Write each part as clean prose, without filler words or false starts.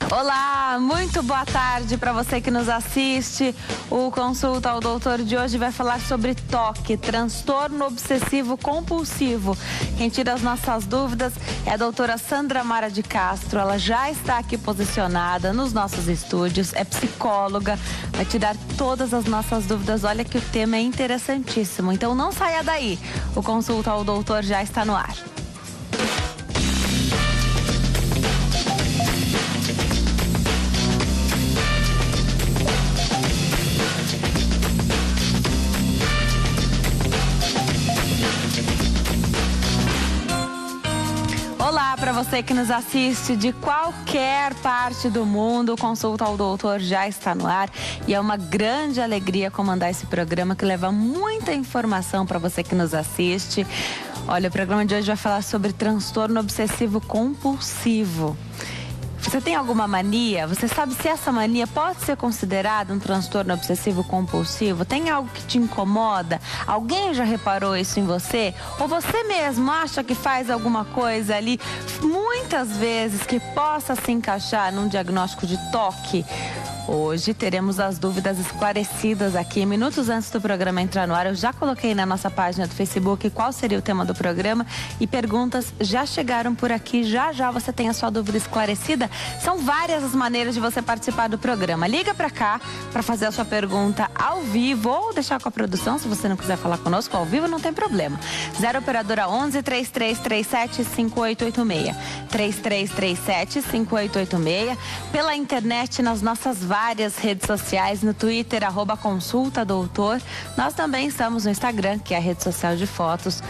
Olá, muito boa tarde para você que nos assiste. O Consulta ao Doutor de hoje vai falar sobre TOC, transtorno obsessivo compulsivo. Quem tira as nossas dúvidas é a doutora Sandra Mara de Castro. Ela já está aqui posicionada nos nossos estúdios, é psicóloga, vai tirar todas as nossas dúvidas. Olha que o tema é interessantíssimo, então não saia daí. O Consulta ao Doutor já está no ar. Olá para você que nos assiste de qualquer parte do mundo, o Consulta ao Doutor já está no ar e é uma grande alegria comandar esse programa que leva muita informação para você que nos assiste. Olha, o programa de hoje vai falar sobre transtorno obsessivo compulsivo. Você tem alguma mania? Você sabe se essa mania pode ser considerada um transtorno obsessivo compulsivo? Tem algo que te incomoda? Alguém já reparou isso em você? Ou você mesmo acha que faz alguma coisa ali, muitas vezes, que possa se encaixar num diagnóstico de TOC? Hoje teremos as dúvidas esclarecidas aqui. Minutos antes do programa entrar no ar, eu já coloquei na nossa página do Facebook qual seria o tema do programa e perguntas já chegaram por aqui. Já você tem a sua dúvida esclarecida. São várias as maneiras de você participar do programa. Liga pra cá para fazer a sua pergunta ao vivo ou deixar com a produção. Se você não quiser falar conosco ao vivo, não tem problema. 0 operadora 11 3337 5886. 3337 5886. Pela internet, nas nossas várias redes sociais, no Twitter, @consultadoutor. Nós também estamos no Instagram, que é a rede social de fotos,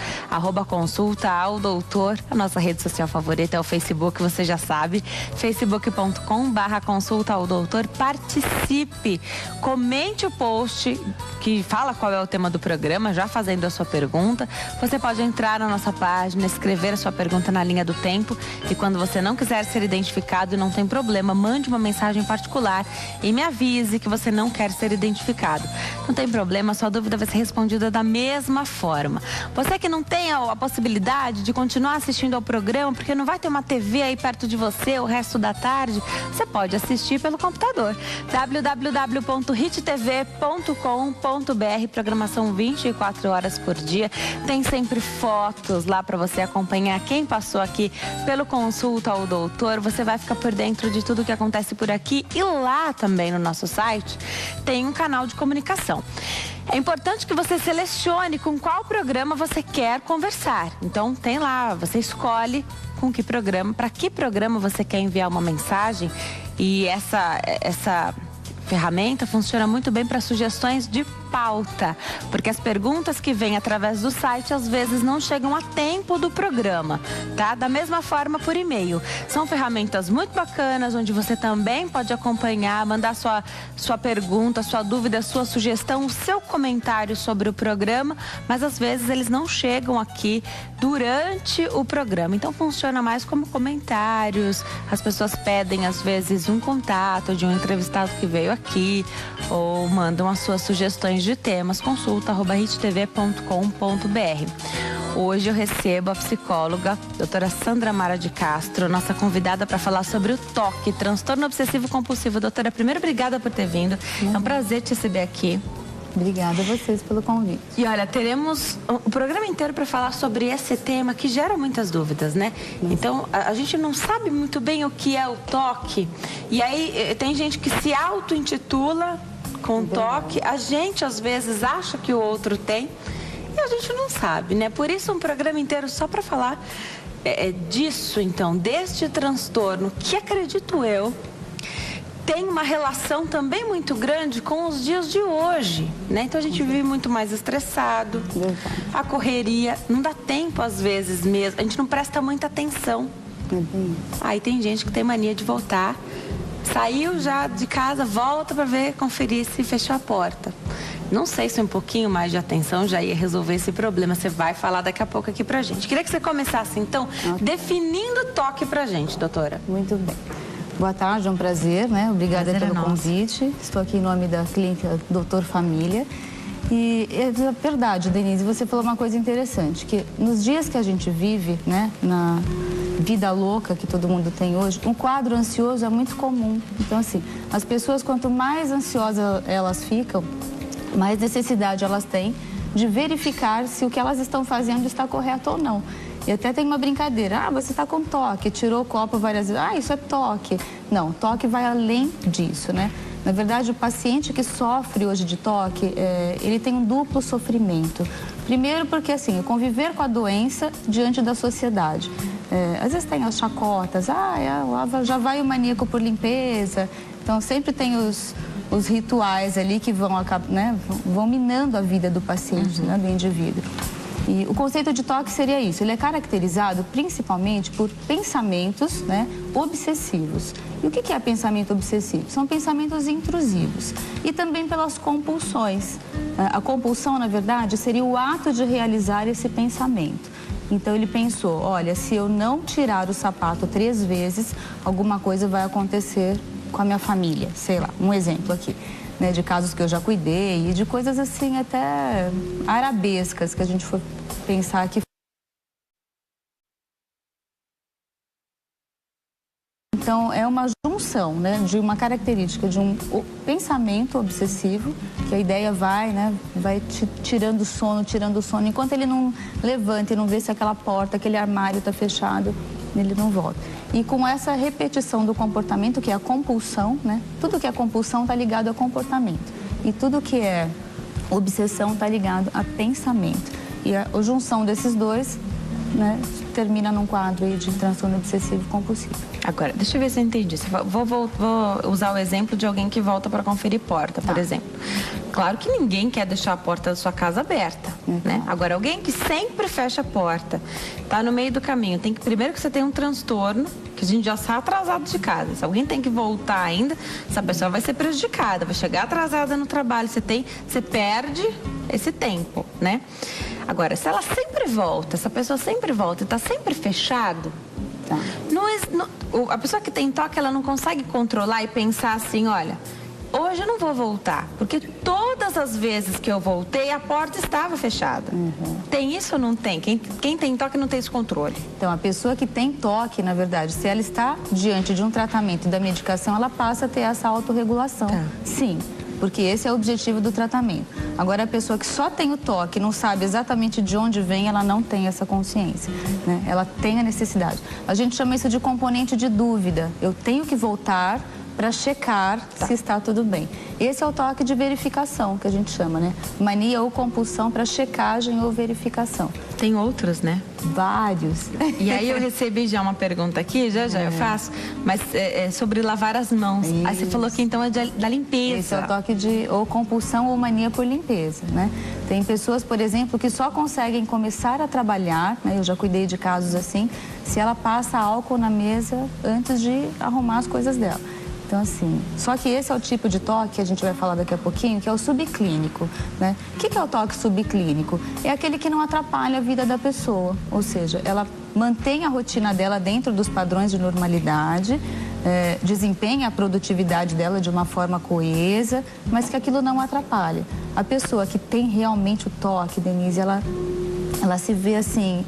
@consultaaldoutor. A nossa rede social favorita é o Facebook, você já sabe, facebook.com/consultaaldoutor. Participe, comente o post que fala qual é o tema do programa, já fazendo a sua pergunta. Você pode entrar na nossa página, escrever a sua pergunta na linha do tempo e quando você não quiser ser identificado, não tem problema, mande uma mensagem particular e me avise que você não quer ser identificado. Não tem problema, sua dúvida vai ser respondida da mesma forma. Você que não tem a possibilidade de continuar assistindo ao programa, porque não vai ter uma TV aí perto de você o resto da tarde, você pode assistir pelo computador. www.hittv.com.br, programação 24 horas por dia. Tem sempre fotos lá para você acompanhar quem passou aqui pelo Consulta ao Doutor. Você vai ficar por dentro de tudo que acontece por aqui e lá também no nosso site tem um canal de comunicação. É importante que você selecione com qual programa você quer conversar. Então tem lá, você escolhe com que programa, para que programa você quer enviar uma mensagem e essa ferramenta funciona muito bem para sugestões de pauta, porque as perguntas que vêm através do site às vezes não chegam a tempo do programa, tá? Da mesma forma por e-mail. São ferramentas muito bacanas, onde você também pode acompanhar, mandar sua pergunta, sua dúvida, sua sugestão, o seu comentário sobre o programa, mas às vezes eles não chegam aqui durante o programa. Então funciona mais como comentários, as pessoas pedem às vezes um contato de um entrevistado que veio aqui, ou mandam as suas sugestões de temas, consulta@hittv.com.br. Hoje eu recebo a psicóloga, doutora Sandra Mara de Castro, nossa convidada para falar sobre o TOC, transtorno obsessivo compulsivo. Doutora, primeiro, obrigada por ter vindo. É um prazer te receber aqui. Obrigada a vocês pelo convite. E olha, teremos o programa inteiro para falar sobre esse tema que gera muitas dúvidas, né? Então, a gente não sabe muito bem o que é o TOC. E aí, tem gente que se auto-intitula com TOC. A gente, às vezes, acha que o outro tem e a gente não sabe, né? Por isso, um programa inteiro só para falar disso, então, deste transtorno, que acredito eu, tem uma relação também muito grande com os dias de hoje, né? Então a gente vive muito mais estressado, a correria, não dá tempo às vezes mesmo, a gente não presta muita atenção. Aí tem gente que tem mania de voltar, saiu já de casa, volta para ver, conferir se fechou a porta. Não sei se um pouquinho mais de atenção já ia resolver esse problema. Você vai falar daqui a pouco aqui pra gente. Queria que você começasse então definindo o TOC pra gente, doutora. Muito bem. Boa tarde, é um prazer, né? Obrigada pelo convite. Estou aqui em nome da clínica Doutor Família. E é verdade, Denise, você falou uma coisa interessante, que nos dias que a gente vive, né, vida louca que todo mundo tem hoje, um quadro ansioso é muito comum. Então, assim, as pessoas, quanto mais ansiosas elas ficam, mais necessidade elas têm de verificar se o que elas estão fazendo está correto ou não. E até tem uma brincadeira, você está com toque, tirou o copo várias vezes, isso é toque. Não, toque vai além disso, né? Na verdade, o paciente que sofre hoje de toque, ele tem um duplo sofrimento. Primeiro porque, assim, conviver com a doença diante da sociedade. Às vezes tem as chacotas, já vai o maníaco por limpeza. Então, sempre tem os rituais ali que vão minando a vida do paciente, né, do indivíduo. E o conceito de toque seria isso, ele é caracterizado principalmente por pensamentos, né, obsessivos. E o que é pensamento obsessivo? São pensamentos intrusivos e também pelas compulsões. A compulsão, na verdade, seria o ato de realizar esse pensamento. Então ele pensou, olha, se eu não tirar o sapato 3 vezes, alguma coisa vai acontecer com a minha família, sei lá, um exemplo aqui. Né, de casos que eu já cuidei e de coisas assim até arabescas que a gente for pensar aqui. Então, é uma junção, né, de uma característica de um pensamento obsessivo, que a ideia vai tirando sono, enquanto ele não levanta e não vê se aquela porta, aquele armário está fechado, ele não volta. E com essa repetição do comportamento, que é a compulsão, né? Tudo que é compulsão está ligado a comportamento. E tudo que é obsessão está ligado a pensamento. E a junção desses dois, né, termina num quadro aí de transtorno obsessivo compulsivo. Agora, deixa eu ver se eu entendi. Vou usar o exemplo de alguém que volta para conferir porta, por exemplo. Claro que ninguém quer deixar a porta da sua casa aberta, né? Agora, alguém que sempre fecha a porta, tá no meio do caminho, primeiro que você tem um transtorno, que a gente já está atrasado de casa. Se alguém tem que voltar ainda, essa pessoa vai ser prejudicada, vai chegar atrasada no trabalho, você perde esse tempo, né? Agora, se ela sempre volta, essa pessoa sempre volta e está sempre fechado, a pessoa que tem toque, ela não consegue controlar e pensar assim, olha, hoje eu não vou voltar, porque todas as vezes que eu voltei, a porta estava fechada. Tem isso ou não tem? Quem tem toque não tem esse controle. Então, a pessoa que tem toque, na verdade, se ela está diante de um tratamento da medicação, ela passa a ter essa autorregulação. Sim. Porque esse é o objetivo do tratamento. Agora, a pessoa que só tem o toque, não sabe exatamente de onde vem, ela não tem essa consciência, né? Ela tem a necessidade. A gente chama isso de componente de dúvida. Eu tenho que voltar para checar se está tudo bem. Esse é o toque de verificação, que a gente chama, né? Mania ou compulsão para checagem ou verificação. Tem outros, né? Vários. E aí eu recebi já uma pergunta aqui, já eu faço, mas é sobre lavar as mãos. Isso. Aí você falou que então é da limpeza. Esse é o toque de ou compulsão ou mania por limpeza, né? Tem pessoas, por exemplo, que só conseguem começar a trabalhar, né? Eu já cuidei de casos assim, se ela passa álcool na mesa antes de arrumar as coisas dela. Então, assim, só que esse é o tipo de toque que a gente vai falar daqui a pouquinho, que é o subclínico, né? O que é o toque subclínico? É aquele que não atrapalha a vida da pessoa, ou seja, ela mantém a rotina dela dentro dos padrões de normalidade, desempenha a produtividade dela de uma forma coesa, mas que aquilo não atrapalha. A pessoa que tem realmente o toque, Denise, ela se vê assim...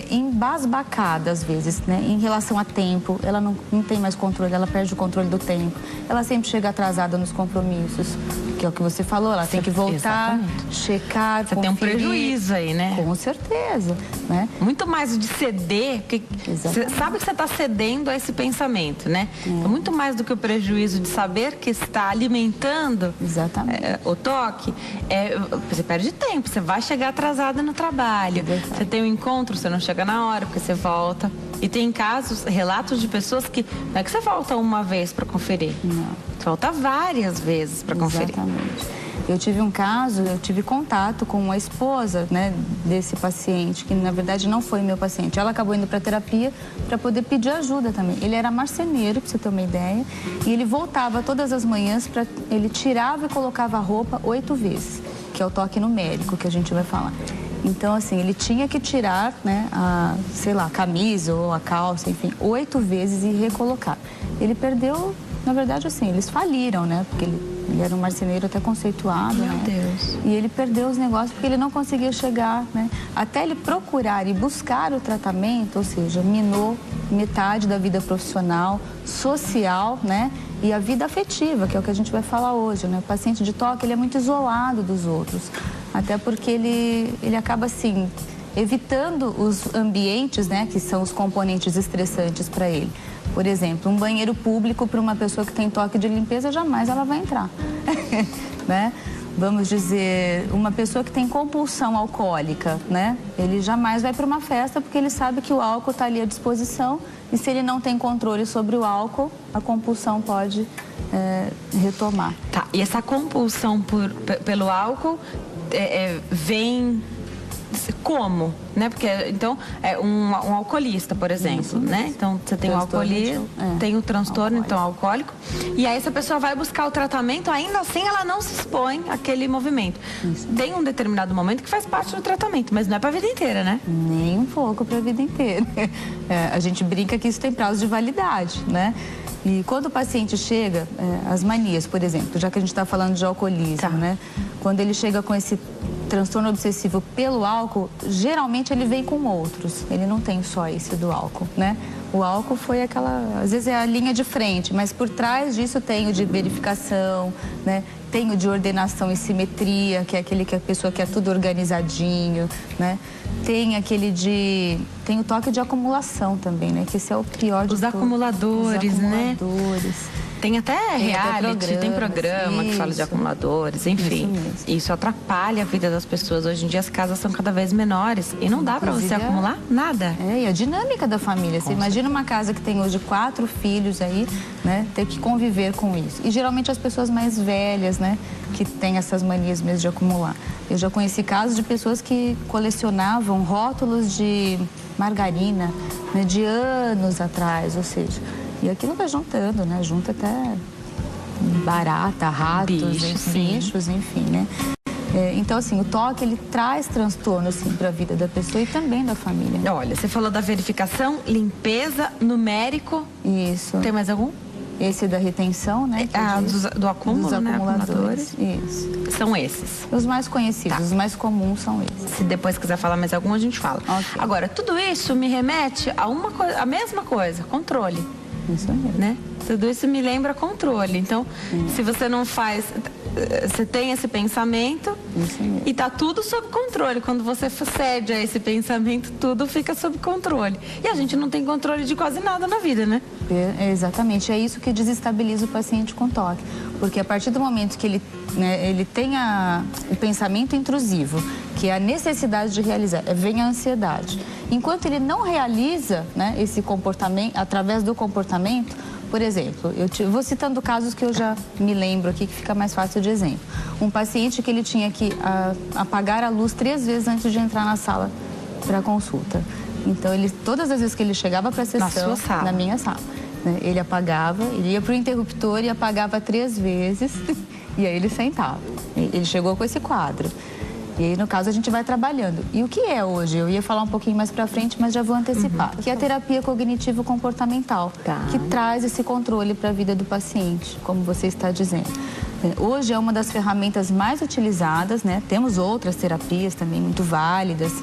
embasbacada às vezes, né? Em relação a tempo, ela não tem mais controle, ela perde o controle do tempo, ela sempre chega atrasada nos compromissos, que é o que você falou, ela tem que voltar, checar, você conferir. Tem um prejuízo aí, né? Com certeza, né? Muito mais de ceder, porque você sabe que você está cedendo a esse pensamento, né? Então, muito mais do que o prejuízo de saber que está alimentando o toque, você perde tempo, você vai chegar atrasada no trabalho, você tem um encontro, você não chega na hora, porque você volta. E tem casos, relatos de pessoas que não é que você volta uma vez para conferir. Não. Você volta várias vezes para conferir. Exatamente. Eu tive um caso, eu tive contato com a esposa, né, desse paciente, que na verdade não foi meu paciente. Ela acabou indo para terapia para poder pedir ajuda também. Ele era marceneiro, para você ter uma ideia, e ele voltava todas as manhãs, ele tirava e colocava a roupa 8 vezes, que é o toque numérico que a gente vai falar. Então, assim, ele tinha que tirar, né, a camisa ou a calça, enfim, 8 vezes e recolocar. Ele perdeu, na verdade, assim, eles faliram, né, porque ele Ele era um marceneiro até conceituado, Meu né? Deus. E ele perdeu os negócios porque ele não conseguia chegar, né? Até ele procurar e buscar o tratamento, ou seja, minou metade da vida profissional, social, né? E a vida afetiva, que é o que a gente vai falar hoje, né? O paciente de toque, ele é muito isolado dos outros, até porque ele acaba, assim, evitando os ambientes, né? Que são os componentes estressantes para ele. Por exemplo, um banheiro público para uma pessoa que tem toque de limpeza, jamais ela vai entrar, né? Vamos dizer, uma pessoa que tem compulsão alcoólica, né? Ele jamais vai para uma festa porque ele sabe que o álcool está ali à disposição e se ele não tem controle sobre o álcool, a compulsão pode retomar. Tá, e essa compulsão pelo álcool vem como, né? Porque, então, um alcoolista, por exemplo, né? Então, você tem o alcoolismo, tem o transtorno, então, alcoólico. E aí, essa pessoa vai buscar o tratamento, ainda assim, ela não se expõe àquele movimento. Isso. Tem um determinado momento que faz parte do tratamento, mas não é para a vida inteira, né? Nem um pouco para a vida inteira. A gente brinca que isso tem prazo de validade, né? E quando o paciente chega, as manias, por exemplo, já que a gente está falando de alcoolismo, né? Quando ele chega com esse transtorno obsessivo pelo álcool, geralmente ele vem com outros. Ele não tem só esse do álcool, né? O álcool foi aquela, às vezes é a linha de frente, mas por trás disso tem o de verificação, né? Tem o de ordenação e simetria, que é aquele que a pessoa quer tudo organizadinho, né? Tem aquele tem o toque de acumulação também, né? Que esse é o pior de os acumuladores, né? Os acumuladores. Tem até reality, tem programa que fala de acumuladores, enfim. Isso atrapalha a vida das pessoas. Hoje em dia as casas são cada vez menores e não dá para você acumular nada. E a dinâmica da família. Você imagina uma casa que tem hoje 4 filhos aí, né? Ter que conviver com isso. E geralmente as pessoas mais velhas, né? Que têm essas manias mesmo de acumular. Eu já conheci casos de pessoas que colecionavam rótulos de margarina, né? De anos atrás, ou seja... E aquilo vai juntando, né? Junta até barata, ratos, bichos, enfim, né? Então, assim, o toque, ele traz transtorno, assim, para a vida da pessoa e também da família. Olha, você falou da verificação, limpeza, numérico. Isso. Tem mais algum? Esse da retenção, né? Do acúmulo, dos né? Acumuladores. Isso. São esses. Os mais conhecidos, os mais comuns são esses. Se depois quiser falar mais algum, a gente fala. Okay. Agora, tudo isso me remete a mesma coisa, controle. Isso mesmo. Né? Tudo isso me lembra controle. Então, se você não faz... Você tem esse pensamento e tá tudo sob controle. Quando você cede a esse pensamento, tudo fica sob controle. E a gente não tem controle de quase nada na vida, né? Exatamente. É isso que desestabiliza o paciente com toque. Porque a partir do momento que ele tem o pensamento intrusivo, que é a necessidade de realizar, vem a ansiedade. Enquanto ele não realiza, né, esse comportamento, através do comportamento, por exemplo, eu vou citando casos que eu já me lembro aqui, que fica mais fácil de exemplo. Um paciente que ele tinha que apagar a luz 3 vezes antes de entrar na sala para consulta. Então, todas as vezes que ele chegava para a sessão, na minha sala, né, ele apagava, ele ia para o interruptor e apagava 3 vezes, e aí ele sentava. Ele chegou com esse quadro. E aí, no caso, a gente vai trabalhando. E o que é hoje? Eu ia falar um pouquinho mais pra frente, mas já vou antecipar. Que é a terapia cognitivo-comportamental, que traz esse controle para a vida do paciente, como você está dizendo. Hoje é uma das ferramentas mais utilizadas, né? Temos outras terapias também muito válidas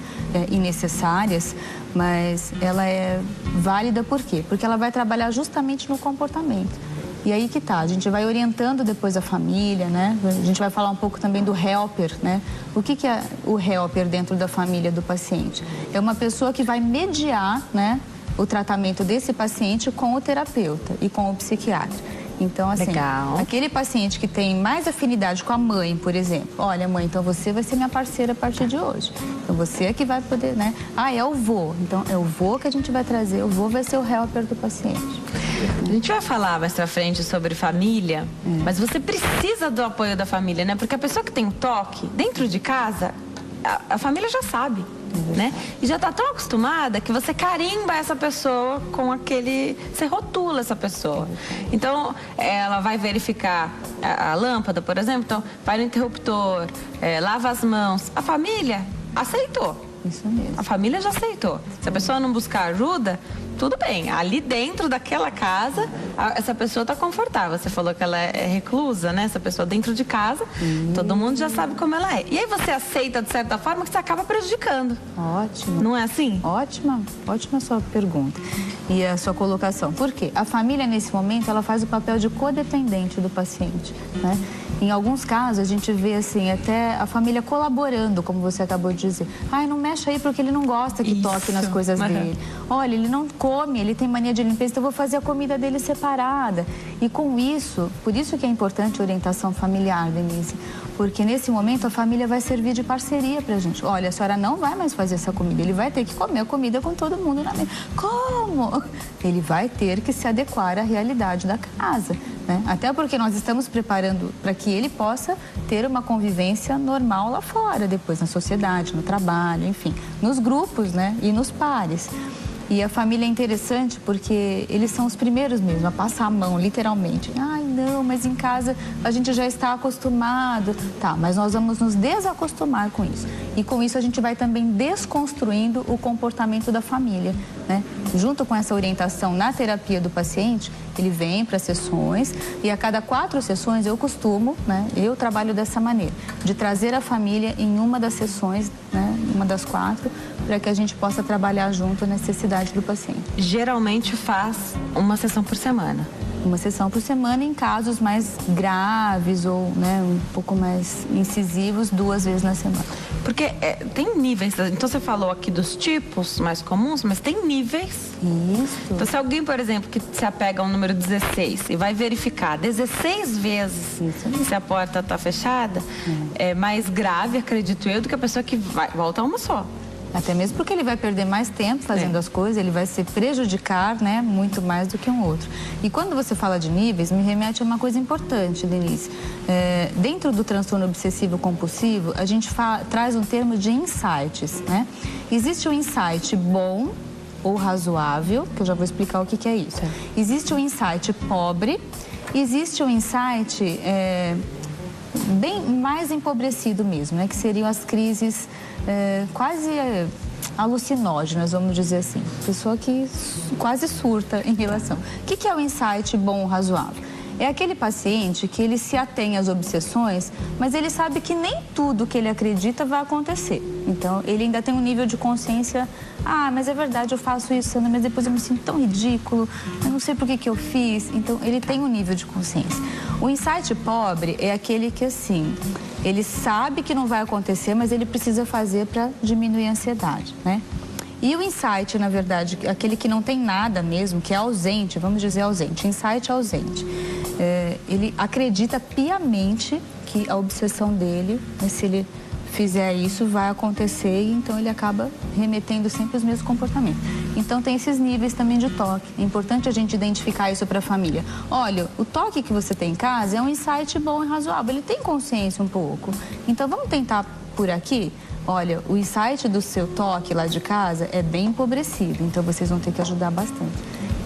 e necessárias, mas ela é válida por quê? Porque ela vai trabalhar justamente no comportamento. E aí que tá, a gente vai orientando depois a família, né? A gente vai falar um pouco também do helper, né? O que é o helper dentro da família do paciente? É uma pessoa que vai mediar, né, o tratamento desse paciente com o terapeuta e com o psiquiatra. Então, assim, aquele paciente que tem mais afinidade com a mãe, por exemplo. Olha, mãe, então você vai ser minha parceira a partir de hoje. Então, você é que vai poder, né? É o vô. Então, é o vô que a gente vai trazer. O vô vai ser o helper do paciente. A gente vai falar mais pra frente sobre família, mas você precisa do apoio da família, né? Porque a pessoa que tem toque, dentro de casa, a família já sabe. Né? E já está tão acostumada que você carimba essa pessoa com aquele... Você rotula essa pessoa. Então, ela vai verificar a lâmpada, por exemplo. Então, vai no interruptor, lava as mãos. A família aceitou. Isso mesmo. A família já aceitou. Se a pessoa não buscar ajuda, tudo bem. Ali dentro daquela casa, essa pessoa está confortável. Você falou que ela é reclusa, né? Essa pessoa dentro de casa, todo mundo já sabe como ela é. E aí você aceita, de certa forma, que você acaba prejudicando. Ótimo. Não é assim? Ótima a sua pergunta e a sua colocação. Por quê? A família, nesse momento, ela faz o papel de codependente do paciente, né? Em alguns casos, a gente vê, assim, até a família colaborando, como você acabou de dizer. Ai, não mexe aí porque ele não gosta que toque nas coisas dele. Olha, ele não come, ele tem mania de limpeza, então eu vou fazer a comida dele separada. E com isso, por isso que é importante a orientação familiar, Denise. Porque nesse momento a família vai servir de parceria pra gente. Olha, a senhora não vai mais fazer essa comida, ele vai ter que comer a comida com todo mundo na mesa. Como? Ele vai ter que se adequar à realidade da casa, né? Até porque nós estamos preparando para que ele possa ter uma convivência normal lá fora, depois na sociedade, no trabalho, enfim, nos grupos, né? E nos pares. E a família é interessante porque eles são os primeiros mesmo a passar a mão, literalmente. Ai, não, mas em casa a gente já está acostumado. Tá, mas nós vamos nos desacostumar com isso. E com isso a gente vai também desconstruindo o comportamento da família, né? Junto com essa orientação na terapia do paciente, ele vem para sessões e a cada 4 sessões eu costumo, né? Eu trabalho dessa maneira, de trazer a família em uma das sessões, né? Uma das 4, para que a gente possa trabalhar junto a necessidade do paciente. Geralmente faz uma sessão por semana. Uma sessão por semana em casos mais graves ou, né, um pouco mais incisivos, 2 vezes na semana. Porque tem níveis, então você falou aqui dos tipos mais comuns, mas tem níveis. Isso. Então se alguém, por exemplo, que se apega ao número 16 e vai verificar 16 vezes se a porta está fechada, é mais grave, acredito eu, do que a pessoa que volta a uma só. Até mesmo porque ele vai perder mais tempo fazendo as coisas, ele vai se prejudicar, né, muito mais do que um outro. E quando você fala de níveis, me remete a uma coisa importante, Denise. Dentro do transtorno obsessivo compulsivo, a gente traz um termo de insights, né? Existe um insight bom ou razoável, que eu já vou explicar o que é isso. Existe um insight pobre, existe um insight bem mais empobrecido mesmo, né? Que seriam as crises quase alucinógenas, vamos dizer assim. Pessoa que quase surta em relação. O que é o insight bom ou razoável? É aquele paciente que ele se atém às obsessões, mas ele sabe que nem tudo que ele acredita vai acontecer. Então, ele ainda tem um nível de consciência, mas é verdade, eu faço isso, Sandra, mas depois eu me sinto tão ridículo, eu não sei por que eu fiz. Então, ele tem um nível de consciência. O insight pobre é aquele que, assim, ele sabe que não vai acontecer, mas ele precisa fazer para diminuir a ansiedade, né? E o insight, na verdade, aquele que não tem nada mesmo, que é ausente, vamos dizer ausente, insight ausente. Ele acredita piamente que a obsessão dele, né, se ele fizer isso, vai acontecer e então ele acaba remetendo sempre os mesmos comportamentos. Então tem esses níveis também de toque. É importante a gente identificar isso para a família. Olha, o toque que você tem em casa é um insight bom e razoável, ele tem consciência um pouco. Então vamos tentar por aqui? Olha, o insight do seu toque lá de casa é bem empobrecido, então vocês vão ter que ajudar bastante.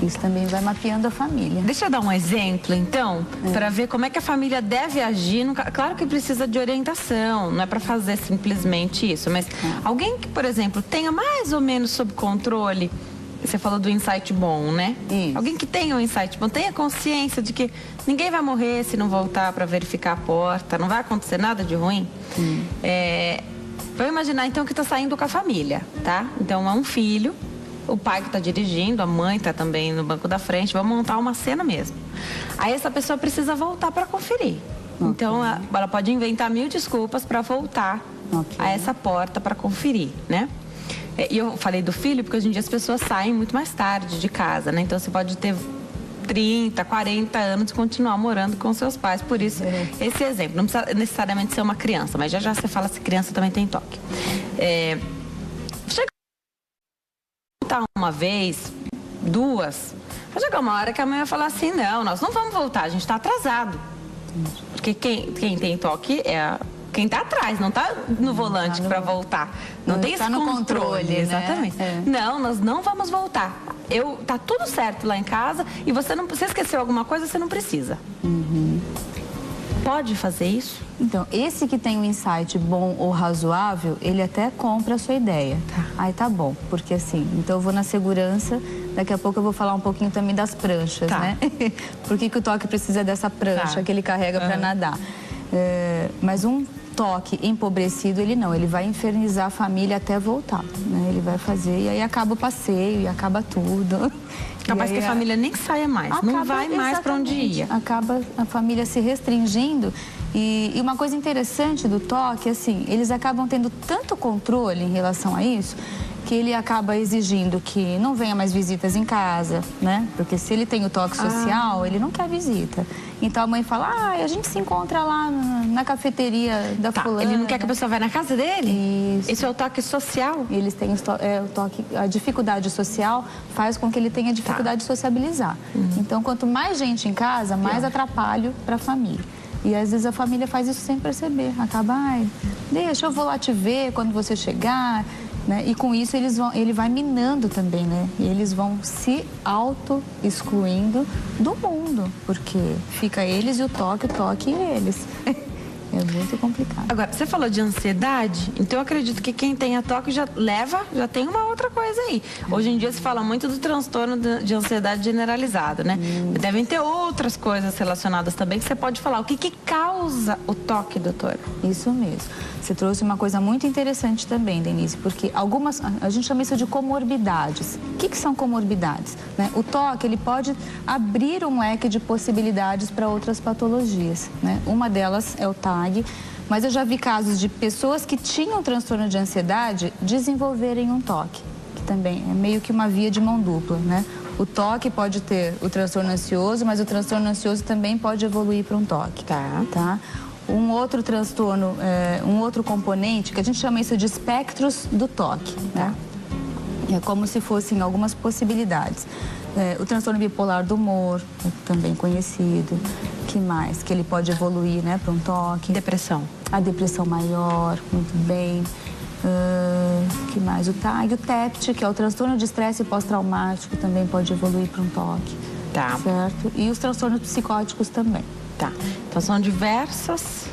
Isso também vai mapeando a família. Deixa eu dar um exemplo, então, para ver como é que a família deve agir. Claro que precisa de orientação, não é para fazer simplesmente isso, mas alguém que, por exemplo, tenha mais ou menos sob controle, você falou do insight bom, né? Isso. Alguém que tenha um insight bom, tenha consciência de que ninguém vai morrer se não voltar para verificar a porta, não vai acontecer nada de ruim. Vamos imaginar, então, que está saindo com a família, tá? Então, é um filho, o pai que está dirigindo, a mãe está também no banco da frente, vamos montar uma cena mesmo. Aí essa pessoa precisa voltar para conferir. Então, ela pode inventar 1000 desculpas para voltar a essa porta para conferir, né? E eu falei do filho porque hoje em dia as pessoas saem muito mais tarde de casa, né? Então, você pode ter 30, 40 anos e continuar morando com seus pais. Por isso, esse exemplo. Não precisa necessariamente ser uma criança, mas já você fala se criança também tem toque. Chega uma vez, 2, vai chegar uma hora que a mãe vai falar assim, não, nós não vamos voltar, a gente está atrasado. Porque quem tem toque é quem está atrás, não está no volante para voltar. Não tem esse controle, né? Exatamente. Não, nós não vamos voltar. Tá tudo certo lá em casa e você esqueceu alguma coisa, você não precisa. pode fazer isso? Então, esse que tem um insight bom ou razoável, ele até compra a sua ideia. Tá. Aí tá bom, porque assim, então eu vou na segurança, daqui a pouco eu vou falar um pouquinho também das pranchas, tá. né? Por que o toque precisa dessa prancha tá. que ele carrega para nadar? Mas um toque empobrecido, ele não, ele vai infernizar a família até voltar, né? Ele vai fazer, e aí acaba o passeio, e acaba tudo. Capaz que a família nem saia mais, não vai mais para onde ia. Acaba a família se restringindo. E uma coisa interessante do toque, assim, eles acabam tendo tanto controle em relação a isso, que ele acaba exigindo que não venha mais visitas em casa, né? Porque se ele tem o toque social, ele não quer visita. Então a mãe fala, a gente se encontra lá na cafeteria da fulana. Ele não quer que a pessoa vá na casa dele? Isso. Esse é o toque social? Eles têm o toque, a dificuldade social faz com que ele tenha dificuldade de sociabilizar. Então, quanto mais gente em casa, mais atrapalho para a família. E às vezes a família faz isso sem perceber. Acaba, deixa, eu vou lá te ver quando você chegar. Né? E com isso ele vai minando também, né? E eles vão se auto-excluindo do mundo. Porque fica eles e o toque e eles. É muito complicado. Agora, você falou de ansiedade, então eu acredito que quem tem a toque já tem uma outra coisa aí. Hoje em dia se fala muito do transtorno de ansiedade generalizado, né? Devem ter outras coisas relacionadas também que você pode falar. O que causa o toque, doutora? Isso mesmo. Você trouxe uma coisa muito interessante também, Denise, porque a gente chama isso de comorbidades. O que são comorbidades? Né? O toque, ele pode abrir um leque de possibilidades para outras patologias, né? Uma delas é o TAG, mas eu já vi casos de pessoas que tinham transtorno de ansiedade desenvolverem um toque, que também é meio que uma via de mão dupla, né? O toque pode ter o transtorno ansioso, mas o transtorno ansioso também pode evoluir para um toque. Tá? Um outro transtorno, um outro componente, que a gente chama isso de espectros do toque, né? É como se fossem algumas possibilidades. O transtorno bipolar do humor, também conhecido. Que mais? Que ele pode evoluir, né, para um toque. Depressão. A depressão maior, muito bem. Que mais? O TAG, o TEPT, que é o transtorno de estresse pós-traumático, também pode evoluir para um toque. Tá. Certo? E os transtornos psicóticos também. Tá. Então são diversos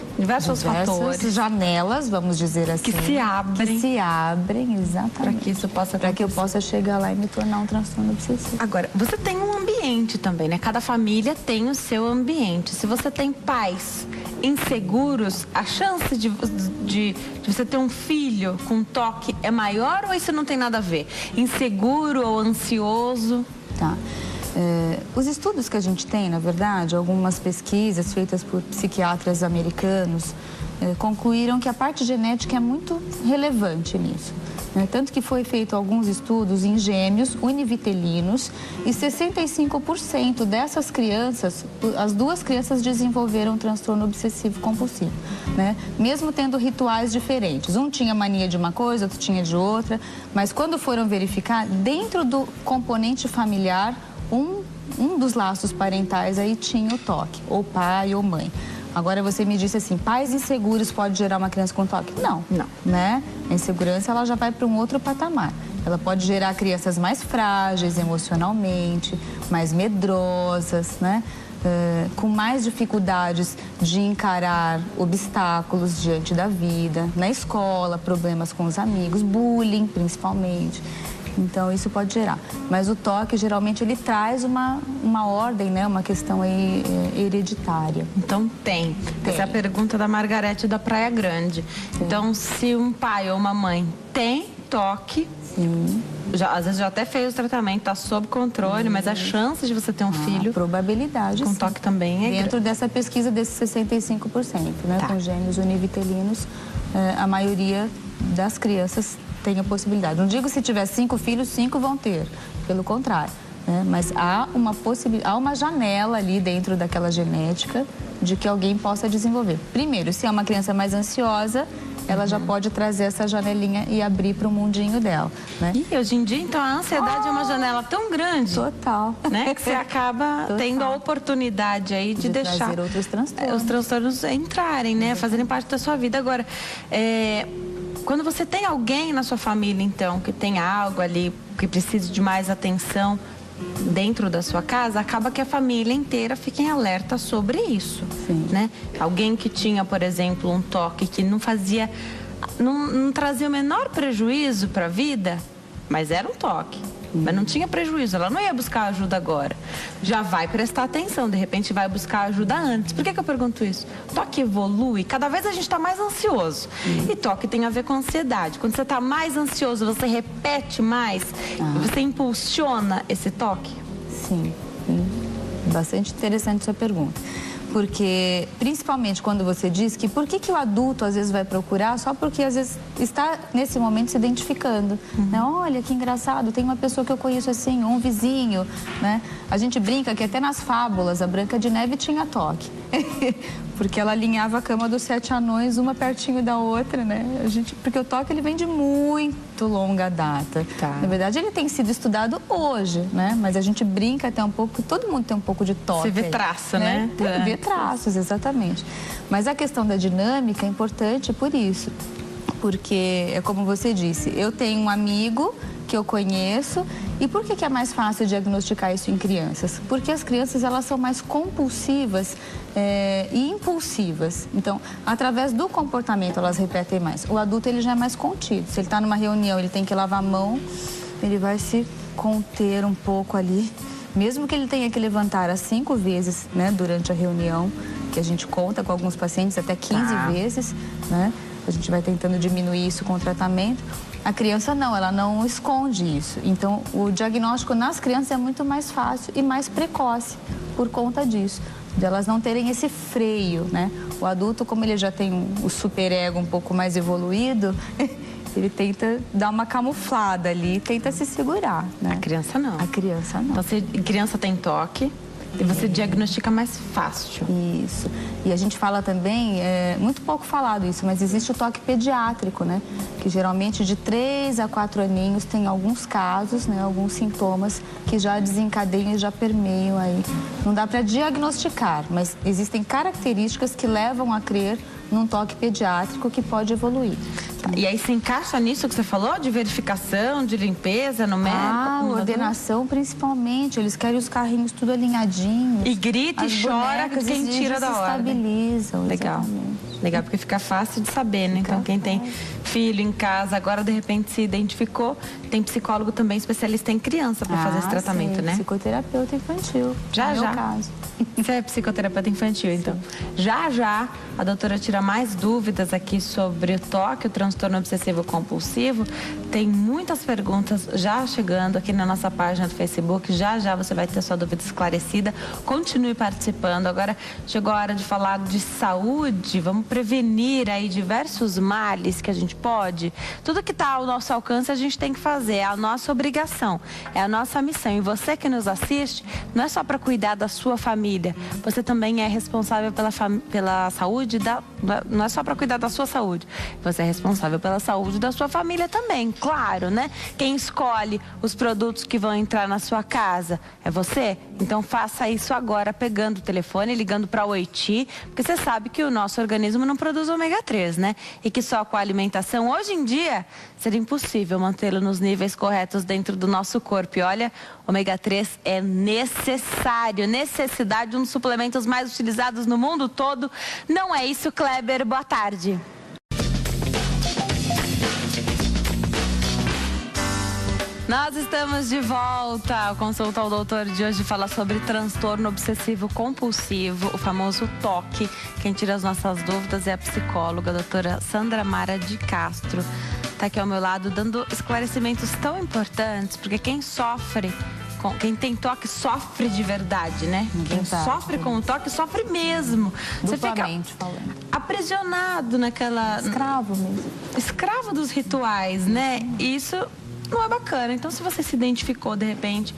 fatores. Janelas, vamos dizer assim. Que se abrem. Que se abrem, exatamente. Para que isso possa acontecer. Para que eu possa chegar lá e me tornar um transtorno obsessivo. Agora, você tem um ambiente também, né? Cada família tem o seu ambiente. Se você tem pais inseguros, a chance de você ter um filho com toque é maior ou isso não tem nada a ver? Inseguro ou ansioso? Tá. Os estudos que a gente tem, na verdade, algumas pesquisas feitas por psiquiatras americanos concluíram que a parte genética é muito relevante nisso. Né? Tanto que foi feito alguns estudos em gêmeos univitelinos e 65% dessas crianças, as duas crianças desenvolveram um transtorno obsessivo compulsivo, né? Mesmo tendo rituais diferentes. Um tinha mania de uma coisa, outro tinha de outra, mas quando foram verificar, dentro do componente familiar, um dos laços parentais aí tinha o toque, ou pai ou mãe. Agora você me disse assim, pais inseguros pode gerar uma criança com toque? Não, né? A insegurança ela já vai para um outro patamar. Ela pode gerar crianças mais frágeis emocionalmente, mais medrosas, né? Com mais dificuldades de encarar obstáculos diante da vida, na escola, problemas com os amigos, bullying principalmente. Então, isso pode gerar. Mas o toque, geralmente, ele traz uma ordem, né? Uma questão aí hereditária. Então, tem. Essa é a pergunta da Margarete da Praia Grande. Sim. Então, se um pai ou uma mãe tem toque, sim, às vezes já até fez o tratamento, está sob controle, mas a chance de você ter um filho... A probabilidade, com sim, toque também é dentro dessa pesquisa desses 65%, né? Tá. Com gêmeos univitelinos, a maioria das crianças tem a possibilidade. Não digo se tiver 5 filhos, 5 vão ter. Pelo contrário. Né? Mas há uma janela ali dentro daquela genética de que alguém possa desenvolver. Primeiro, se é uma criança mais ansiosa, ela já pode trazer essa janelinha e abrir para o mundinho dela. Né? E hoje em dia, então, a ansiedade é uma janela tão grande. Total. Né? Que você acaba tendo a oportunidade aí de deixar outros transtornos. Os transtornos entrarem, né? Fazerem parte da sua vida. Agora, quando você tem alguém na sua família, então, que tem algo ali, que precisa de mais atenção, dentro da sua casa, acaba que a família inteira fica em alerta sobre isso, né? Alguém que tinha, por exemplo, um toque que não fazia, não trazia o menor prejuízo para a vida, mas era um toque. Mas não tinha prejuízo, ela não ia buscar ajuda agora. Já vai prestar atenção, de repente vai buscar ajuda antes. Por que eu pergunto isso? Toque evolui, cada vez a gente está mais ansioso. E toque tem a ver com ansiedade. Quando você está mais ansioso, você repete mais, você impulsiona esse toque? Sim, bastante interessante a sua pergunta. Porque, principalmente quando você diz que por que o adulto às vezes vai procurar só porque às vezes está nesse momento se identificando. Né? Olha, que engraçado, tem uma pessoa que eu conheço assim, um vizinho, né? A gente brinca que até nas fábulas a Branca de Neve tinha toque. Porque ela alinhava a cama dos 7 anões, uma pertinho da outra, né? Porque o toque ele vem de muito longa data. Na verdade, ele tem sido estudado hoje, né? Mas a gente brinca até um pouco, todo mundo tem um pouco de toque. Você vê traço, né? Vê traços, exatamente. Mas a questão da dinâmica é importante por isso. Porque, é como você disse, eu tenho um amigo que eu conheço. E por que é mais fácil diagnosticar isso em crianças? Porque as crianças, elas são mais compulsivas e impulsivas. Então, através do comportamento, elas repetem mais. O adulto, ele já é mais contido. Se ele está numa reunião, ele tem que lavar a mão, ele vai se conter um pouco ali. Mesmo que ele tenha que levantar as 5 vezes, né, durante a reunião, que a gente conta com alguns pacientes até 15 vezes, né? A gente vai tentando diminuir isso com o tratamento. A criança não, ela não esconde isso. Então, o diagnóstico nas crianças é muito mais fácil e mais precoce por conta disso, de elas não terem esse freio, né? O adulto, como ele já tem o superego um pouco mais evoluído, ele tenta dar uma camuflada ali, tenta se segurar, né? A criança não. A criança não. Então, se a criança tem toque, e você diagnostica mais fácil. Isso. E a gente fala também, muito pouco falado isso, mas existe o toque pediátrico, né? Que geralmente de 3 a 4 aninhos tem alguns casos, né? Alguns sintomas que já desencadeiam e já permeiam aí. Não dá para diagnosticar, mas existem características que levam a crer num toque pediátrico que pode evoluir. E aí se encaixa nisso que você falou, de verificação, de limpeza no médico? Ordenação principalmente. Eles querem os carrinhos tudo alinhadinhos. E grita e chora quem tira da ordem. Estabilizam. Legal. Exatamente. Legal, porque fica fácil de saber, né? Então, quem tem filho em casa, agora de repente se identificou, tem psicólogo também especialista em criança para fazer esse tratamento, né? Psicoterapeuta infantil. Já. No meu caso. Você é psicoterapeuta infantil, então. Já a doutora tira mais dúvidas aqui sobre o toque, o transtorno obsessivo compulsivo. Tem muitas perguntas já chegando aqui na nossa página do Facebook. Já você vai ter sua dúvida esclarecida. Continue participando. Agora chegou a hora de falar de saúde. Vamos prevenir aí diversos males que a gente pode. Tudo que está ao nosso alcance a gente tem que fazer. É a nossa obrigação, é a nossa missão. E você que nos assiste, não é só para cuidar da sua família. Você também é responsável pela saúde não é só para cuidar da sua saúde. Você é responsável pela saúde da sua família também, claro, né? Quem escolhe os produtos que vão entrar na sua casa é você. Então faça isso agora, pegando o telefone, ligando para o Oiti, porque você sabe que o nosso organismo não produz ômega 3, né? E que só com a alimentação, hoje em dia, seria impossível mantê-lo nos níveis corretos dentro do nosso corpo. E olha, ômega 3 é necessidade, um dos suplementos mais utilizados no mundo todo. Não é isso, Kleber? Boa tarde. Nós estamos de volta. O Consulta ao Doutor de hoje fala sobre transtorno obsessivo compulsivo, o famoso TOC. Quem tira as nossas dúvidas é a psicóloga, a doutora Sandra Mara de Castro. Está aqui ao meu lado dando esclarecimentos tão importantes, porque quem tem toque sofre de verdade, né? Quem sofre com o toque sofre mesmo. Você fica aprisionado naquela... Escravo mesmo. Escravo dos rituais, né? Isso não é bacana. Então, se você se identificou, de repente,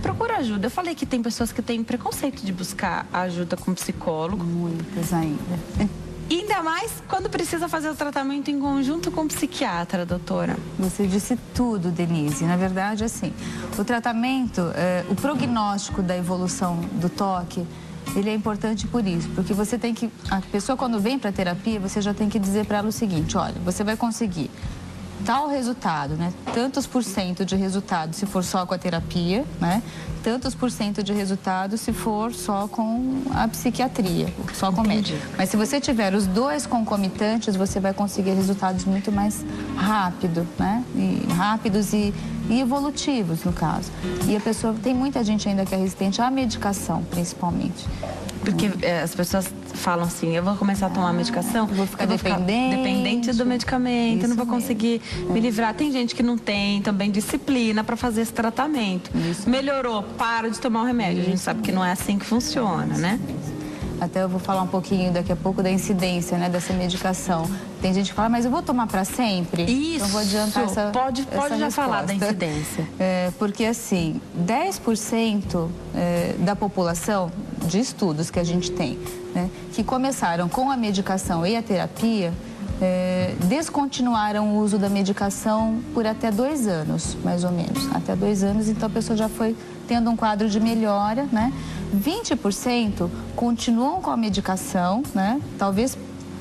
procura ajuda. Eu falei que tem pessoas que têm preconceito de buscar ajuda com psicólogo. Muitas ainda. E ainda mais quando precisa fazer o tratamento em conjunto com o psiquiatra, doutora. Você disse tudo, Denise. Na verdade, assim, o tratamento, o prognóstico da evolução do toque, ele é importante por isso, porque você tem que... A pessoa, quando vem para a terapia, você já tem que dizer para ela o seguinte: olha, você vai conseguir tal resultado, né? Tantos por cento de resultado se for só com a terapia, né? Tantos por cento de resultado se for só com a psiquiatria, só com o médico. Mas se você tiver os dois concomitantes, você vai conseguir resultados muito mais rápido, né? Rápidos e evolutivos, no caso. E a pessoa, tem muita gente ainda que é resistente à medicação, principalmente. Porque as pessoas falam assim, eu vou começar a tomar a medicação, vou ficar dependente do medicamento, Isso eu não vou conseguir me livrar. Tem gente que não tem também disciplina para fazer esse tratamento. Isso. Melhorou, para de tomar o remédio. A gente sabe que não é assim que funciona, né? Até eu vou falar um pouquinho daqui a pouco da incidência, né, dessa medicação. Tem gente que fala, mas eu vou tomar para sempre? Isso, então, vou adiantar essa pode essa já resposta. falar da incidência. Porque, assim, 10% da população, de estudos que a gente tem, né, que começaram com a medicação e a terapia, descontinuaram o uso da medicação por até 2 anos, mais ou menos. Até 2 anos, então a pessoa já foi tendo um quadro de melhora, né? 20% continuam com a medicação, né? Talvez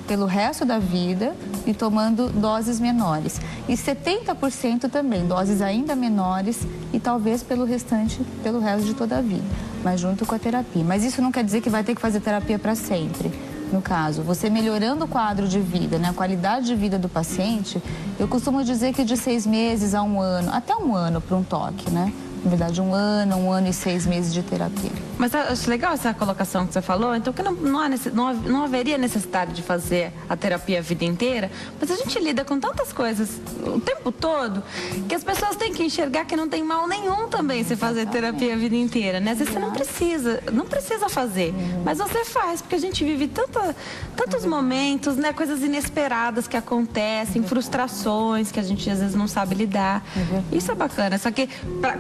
pelo resto da vida e tomando doses menores. E 70% também, doses ainda menores e talvez pelo resto de toda a vida, mas junto com a terapia. Mas isso não quer dizer que vai ter que fazer terapia para sempre. No caso, você melhorando o quadro de vida, né, a qualidade de vida do paciente, eu costumo dizer que de 6 meses a 1 ano, até 1 ano para um toque, né? Na verdade, 1 ano e 6 meses de terapia. Mas eu acho legal essa colocação que você falou, então que não haveria necessidade de fazer a terapia a vida inteira, mas a gente lida com tantas coisas o tempo todo que as pessoas têm que enxergar que não tem mal nenhum também se fazer terapia a vida inteira, né? Às vezes você não precisa fazer, mas você faz, porque a gente vive tantos momentos, né? Coisas inesperadas que acontecem, frustrações que a gente às vezes não sabe lidar. Isso é bacana, só que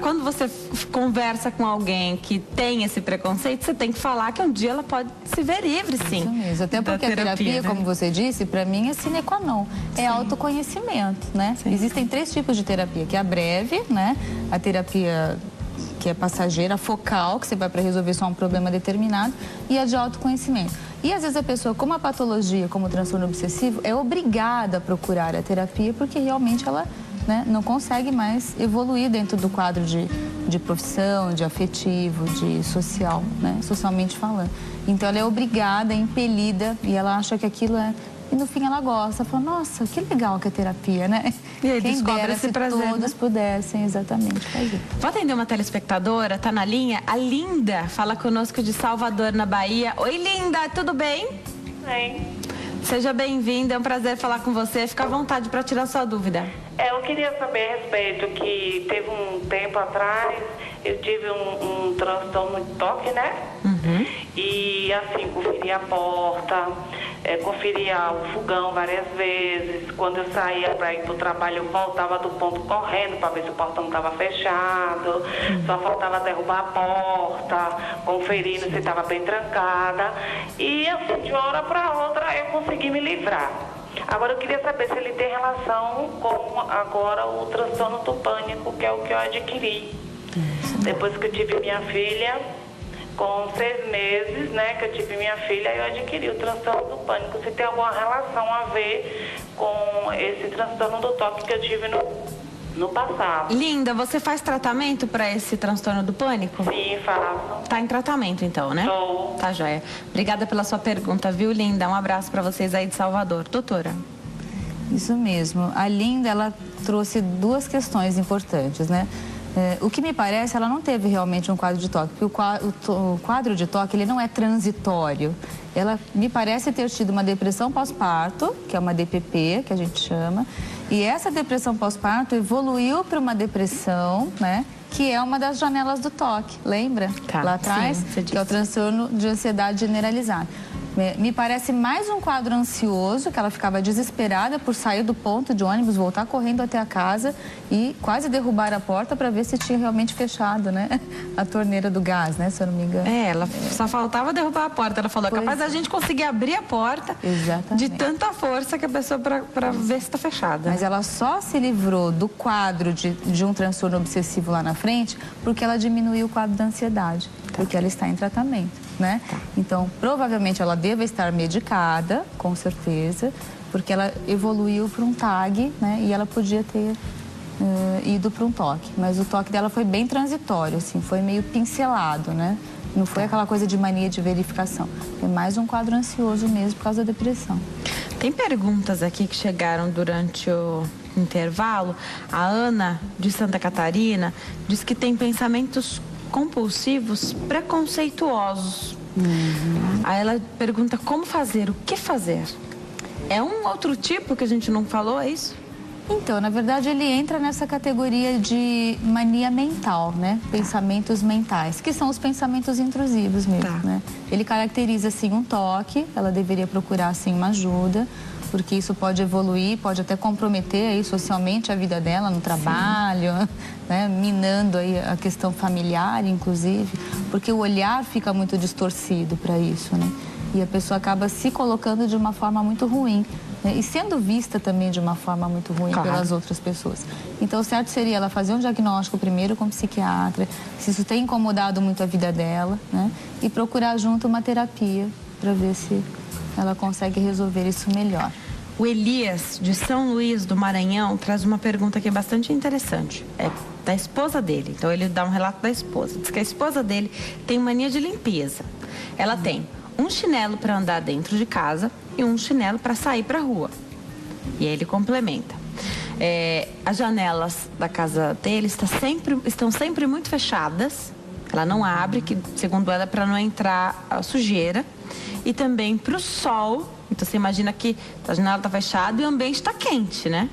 quando você conversa com alguém que tem esse preconceito, você tem que falar que um dia ela pode se ver livre, sim. Isso mesmo. Até porque a terapia, né, como você disse, para mim é sine qua non. É autoconhecimento, né? Sim. Existem 3 tipos de terapia, que é a breve, né? A terapia que é passageira, focal, que você vai para resolver só um problema determinado, e a de autoconhecimento. E às vezes a pessoa com uma patologia, como o transtorno obsessivo, é obrigada a procurar a terapia porque realmente ela, né, não consegue mais evoluir dentro do quadro de profissão, de afetivo, de social, né, socialmente falando. Então ela é obrigada, impelida, e ela acha que aquilo é... E no fim ela gosta, fala, nossa, que legal que é terapia, né? E aí, quem dera esse se prazer, todos, né, pudessem exatamente fazer. Vou atender uma telespectadora, tá na linha? A Linda fala conosco de Salvador, na Bahia. Oi, Linda, tudo bem? Oi. Seja bem-vinda, é um prazer falar com você. Fica à vontade para tirar sua dúvida. Eu queria saber a respeito que teve um tempo atrás, eu tive um transtorno de toque, né? Uhum. E assim, conferia a porta, conferia o fogão várias vezes. Quando eu saía para ir para o trabalho, eu voltava do ponto correndo para ver se o portão estava fechado. Só faltava derrubar a porta, conferindo se estava bem trancada. E assim, de uma hora para outra, eu consegui me livrar. Agora eu queria saber se ele tem relação com agora o transtorno do pânico, que é o que eu adquiri. Depois que eu tive minha filha, com 6 meses, né, que eu tive minha filha, eu adquiri o transtorno do pânico. Se tem alguma relação a ver com esse transtorno do toque que eu tive no passado. Linda, você faz tratamento para esse transtorno do pânico? Sim, faço. Tá em tratamento então, né? Tô. Tá joia. Obrigada pela sua pergunta, viu, Linda? Um abraço para vocês aí de Salvador. Doutora. Isso mesmo. A Linda, ela trouxe 2 questões importantes, né? O que me parece, ela não teve realmente um quadro de toque, porque o quadro de toque, ele não é transitório. Ela me parece ter tido uma depressão pós-parto, que é uma DPP, que a gente chama, e essa depressão pós-parto evoluiu para uma depressão, né, que é uma das janelas do toque, lembra? Tá, lá atrás, sim, que é o transtorno de ansiedade generalizada. Me parece mais um quadro ansioso, que ela ficava desesperada por sair do ponto de ônibus, voltar correndo até a casa e quase derrubar a porta para ver se tinha realmente fechado, né, a torneira do gás, né, se eu não me engano. Ela só faltava derrubar a porta. Ela falou, capaz da gente conseguir abrir a porta. Exatamente. De tanta força que a pessoa para ver se está fechada. Mas ela só se livrou do quadro de um transtorno obsessivo lá na frente porque ela diminuiu o quadro da ansiedade, porque ela está em tratamento, né? Então, provavelmente ela deva estar medicada, com certeza, porque ela evoluiu para um TAG, né? E ela podia ter ido para um toque, mas o toque dela foi bem transitório, assim, foi meio pincelado, né? Não foi aquela coisa de mania de verificação, foi mais um quadro ansioso mesmo por causa da depressão. Tem perguntas aqui que chegaram durante o intervalo. A Ana, de Santa Catarina, diz que tem pensamentos compulsivos preconceituosos. Aí ela pergunta como fazer, o que fazer? É um outro tipo que a gente não falou, é isso? Então, na verdade, ele entra nessa categoria de mania mental, né? Pensamentos mentais, que são os pensamentos intrusivos mesmo, né? Ele caracteriza, assim, um toque, ela deveria procurar, assim, uma ajuda, porque isso pode evoluir, pode até comprometer aí socialmente a vida dela no trabalho, né? Minando aí a questão familiar, inclusive, porque o olhar fica muito distorcido para isso, né? E a pessoa acaba se colocando de uma forma muito ruim, né? E sendo vista também de uma forma muito ruim pelas outras pessoas. Então, o certo seria ela fazer um diagnóstico primeiro com o psiquiatra, se isso tem incomodado muito a vida dela, né? E procurar junto uma terapia para ver se ela consegue resolver isso melhor. O Elias, de São Luís do Maranhão, traz uma pergunta que é bastante interessante. É da esposa dele. Então, ele dá um relato da esposa. Diz que a esposa dele tem mania de limpeza. Ela tem um chinelo para andar dentro de casa e um chinelo para sair para a rua. E aí ele complementa. As janelas da casa dele estão sempre muito fechadas. Ela não abre, que segundo ela é para não entrar a sujeira. E também para o sol. Então você imagina que a janela está fechada e o ambiente está quente, né?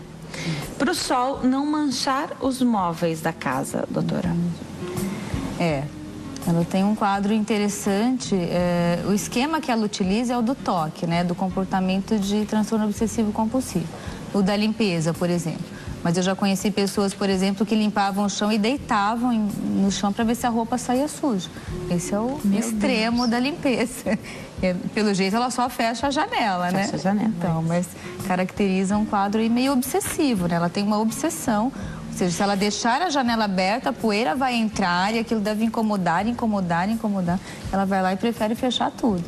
Para o sol não manchar os móveis da casa, doutora. Ela tem um quadro interessante. O esquema que ela utiliza é o do toque, né? Do comportamento de transtorno obsessivo compulsivo. O da limpeza, por exemplo. Mas eu já conheci pessoas, por exemplo, que limpavam o chão e deitavam no chão para ver se a roupa saía suja. Esse é o extremo da limpeza. Pelo jeito, ela só fecha a janela, né? Fecha a janela. Então, mas caracteriza um quadro aí meio obsessivo, né? Ela tem uma obsessão. Ou seja, se ela deixar a janela aberta, a poeira vai entrar e aquilo deve incomodar. Ela vai lá e prefere fechar tudo.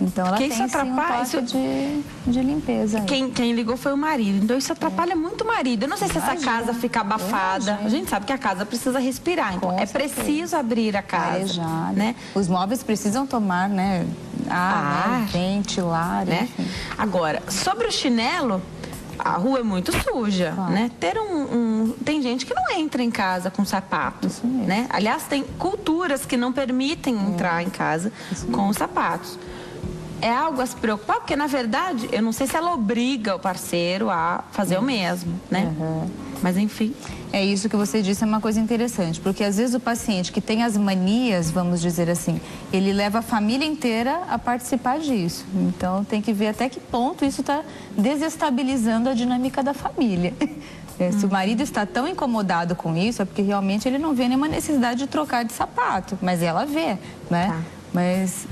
Então, ela tem sim um toque de limpeza. Quem ligou foi o marido. Então, isso atrapalha muito o marido. Eu não sei se essa casa fica abafada. A gente sabe que a casa precisa respirar. Então, é preciso abrir a casa. Né? Os móveis precisam tomar, né? Ar, ventilar, né? Enfim. Agora, sobre o chinelo, a rua é muito suja, né? Tem gente que não entra em casa com sapatos, né? Aliás, tem culturas que não permitem entrar em casa com os sapatos. É algo a se preocupar, porque na verdade, eu não sei se ela obriga o parceiro a fazer o mesmo, né? Mas enfim. É isso que você disse, é uma coisa interessante, porque às vezes o paciente que tem as manias, vamos dizer assim, ele leva a família inteira a participar disso. Então tem que ver até que ponto isso está desestabilizando a dinâmica da família. Se o marido está tão incomodado com isso, é porque realmente ele não vê nenhuma necessidade de trocar de sapato, mas ela vê, né? Mas,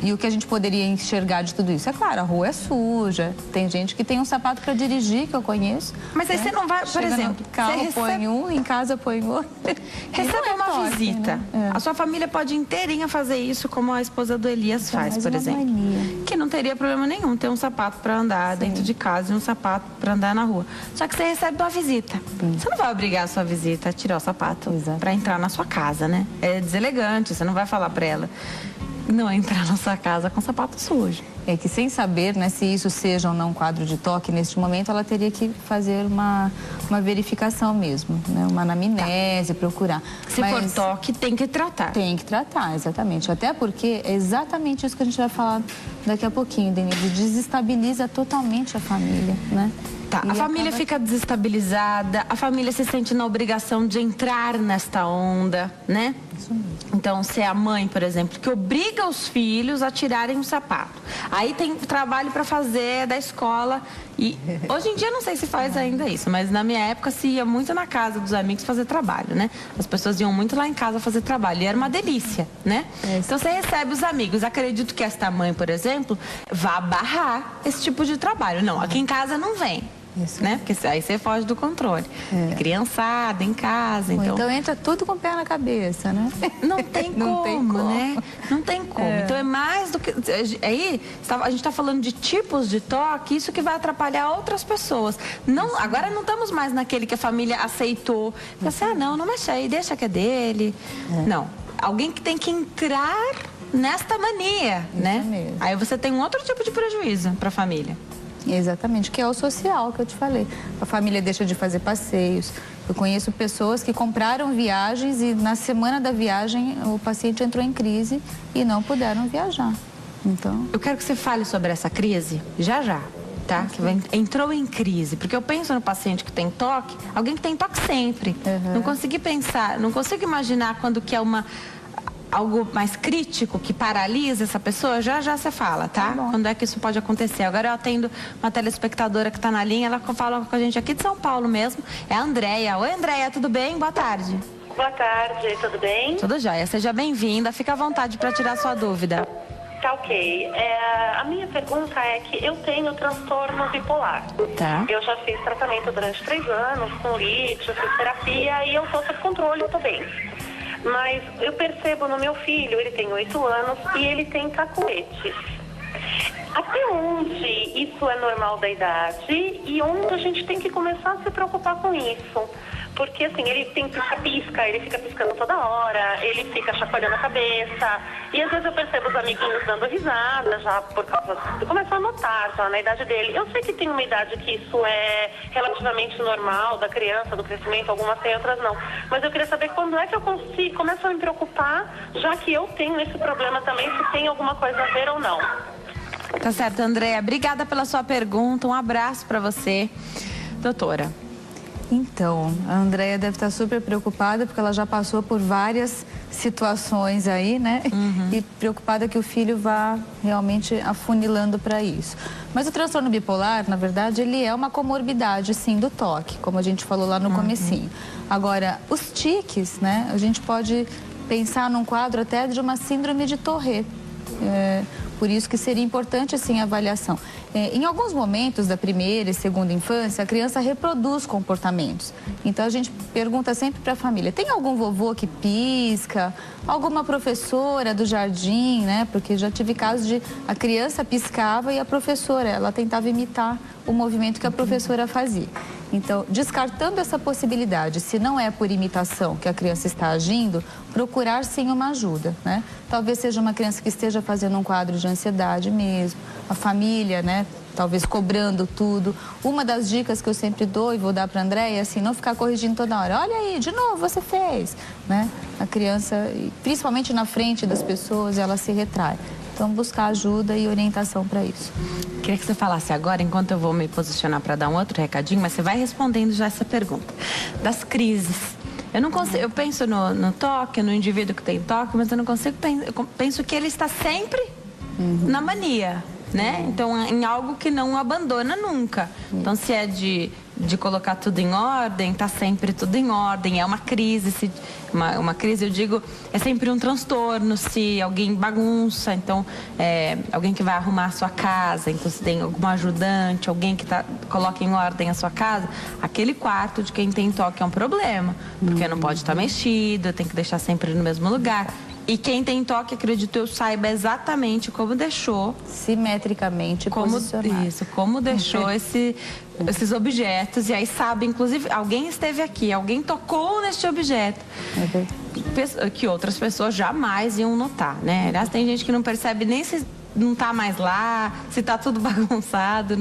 e o que a gente poderia enxergar de tudo isso? É claro, a rua é suja, tem gente que tem um sapato para dirigir, que eu conheço. Mas aí você não vai, por exemplo, no carro põe um, em casa põe outro. Recebe uma visita. Né? A sua família pode inteirinha fazer isso, como a esposa do Elias faz, por exemplo. Que não teria problema nenhum ter um sapato para andar dentro de casa e um sapato para andar na rua. Só que você recebe uma visita. Você não vai obrigar a sua visita a tirar o sapato para entrar na sua casa, né? É deselegante, você não vai falar para ela não entrar na sua casa com sapato sujo. É que sem saber, né, se isso seja ou não um quadro de toque, neste momento ela teria que fazer uma verificação mesmo, né, uma anamnese, procurar. Se for toque, tem que tratar. Tem que tratar, exatamente. Até porque é exatamente isso que a gente vai falar daqui a pouquinho, Denise. Desestabiliza totalmente a família, né? A família fica desestabilizada, a família se sente na obrigação de entrar nesta onda, né? Isso mesmo. Então, se é a mãe, por exemplo, que obriga os filhos a tirarem o sapato. Aí tem trabalho para fazer da escola. E hoje em dia não sei se faz ainda isso, mas na minha época se ia muito na casa dos amigos fazer trabalho, né? As pessoas iam muito lá em casa fazer trabalho e era uma delícia, né? Então você recebe os amigos. Acredito que esta mãe, por exemplo, vá barrar esse tipo de trabalho. Não, aqui em casa não vem. Isso. Né? Porque aí você foge do controle. Criançada, em casa, então entra tudo com o pé na cabeça, né? Não tem como, né? Não tem como. Então é mais do que... Aí, a gente está falando de tipos de toque, isso que vai atrapalhar outras pessoas. Não, agora não estamos mais naquele que a família aceitou. Você, não mexe aí, deixa que é dele. Não. Alguém que tem que entrar nesta mania, né? Mesmo. Aí você tem um outro tipo de prejuízo para a família. Exatamente, que é o social que eu te falei. A família deixa de fazer passeios. Eu conheço pessoas que compraram viagens e na semana da viagem o paciente entrou em crise e não puderam viajar. Então... Eu quero que você fale sobre essa crise já. Tá? Que entrou em crise, porque eu penso no paciente que tem toque, alguém que tem toque sempre. Não consegui pensar, não consigo imaginar quando que é algo mais crítico que paralisa essa pessoa, já você fala, tá? Quando é que isso pode acontecer? Agora eu atendo uma telespectadora que está na linha, ela fala com a gente aqui de São Paulo mesmo, é a Andréia. Oi, Andréia, tudo bem? Boa tarde. Boa tarde, tudo bem? Tudo jóia, seja bem-vinda, fica à vontade para tirar sua dúvida. Tá ok. A minha pergunta é que eu tenho transtorno bipolar. Tá. Eu já fiz tratamento durante 3 anos com lítio, fiz terapia e eu tô sob controle, eu tô bem. Mas eu percebo no meu filho, ele tem 8 anos e ele tem cacuetes. Até onde isso é normal da idade e onde a gente tem que começar a se preocupar com isso? Porque assim, ele tem pisca-pisca, ele fica piscando toda hora, ele fica chacoalhando a cabeça. E às vezes eu percebo os amiguinhos dando risada já por causa... Eu começo a notar já na idade dele. Eu sei que tem uma idade que isso é relativamente normal da criança, do crescimento, algumas tem, outras não. Mas eu queria saber quando é que eu começo a me preocupar, já que eu tenho esse problema também, se tem alguma coisa a ver ou não. Tá certo, Andréia. Obrigada pela sua pergunta. Um abraço para você, doutora. Então, a Andréia deve estar super preocupada porque ela já passou por várias situações aí, né? E preocupada que o filho vá realmente afunilando para isso. Mas o transtorno bipolar, na verdade, ele é uma comorbidade, sim, do toque, como a gente falou lá no comecinho. Agora, os tiques, né? A gente pode pensar num quadro até de uma síndrome de Tourette. Por isso que seria importante, assim, a avaliação. Em alguns momentos da primeira e segunda infância, a criança reproduz comportamentos. Então, a gente pergunta sempre para a família, tem algum vovô que pisca? Alguma professora do jardim, né? Porque já tive casos de a criança piscava e a professora, ela tentava imitar o movimento que a professora fazia. Então, descartando essa possibilidade, se não é por imitação que a criança está agindo, procurar sim uma ajuda, né? Talvez seja uma criança que esteja fazendo um quadro de ansiedade mesmo, a família, né? Talvez cobrando tudo. Uma das dicas que eu sempre dou e vou dar para a Andréia é assim, não ficar corrigindo toda hora. Olha aí, de novo, você fez, né? A criança, principalmente na frente das pessoas, ela se retrai. Então, buscar ajuda e orientação para isso. Queria que você falasse agora, enquanto eu vou me posicionar para dar um outro recadinho, mas você vai respondendo já essa pergunta. Das crises. Eu não consigo, eu penso no toque, no indivíduo que tem toque, mas eu não consigo, eu penso que ele está sempre na mania, né? Então, em algo que não abandona nunca. Então, se é de colocar tudo em ordem, tá sempre tudo em ordem, é uma crise, uma crise, eu digo, é sempre um transtorno, se alguém bagunça, então, alguém que vai arrumar a sua casa, então se tem algum ajudante, alguém que coloca em ordem a sua casa, aquele quarto de quem tem toque é um problema, porque não pode estar mexido, tem que deixar sempre no mesmo lugar. E quem tem toque, acredito eu, saiba exatamente como deixou. Simetricamente posicionado. Isso, como deixou esses objetos. E aí sabe, inclusive, alguém esteve aqui, alguém tocou neste objeto. Que outras pessoas jamais iam notar, né? Aliás, tem gente que não percebe nem se não tá mais lá, se tá tudo bagunçado,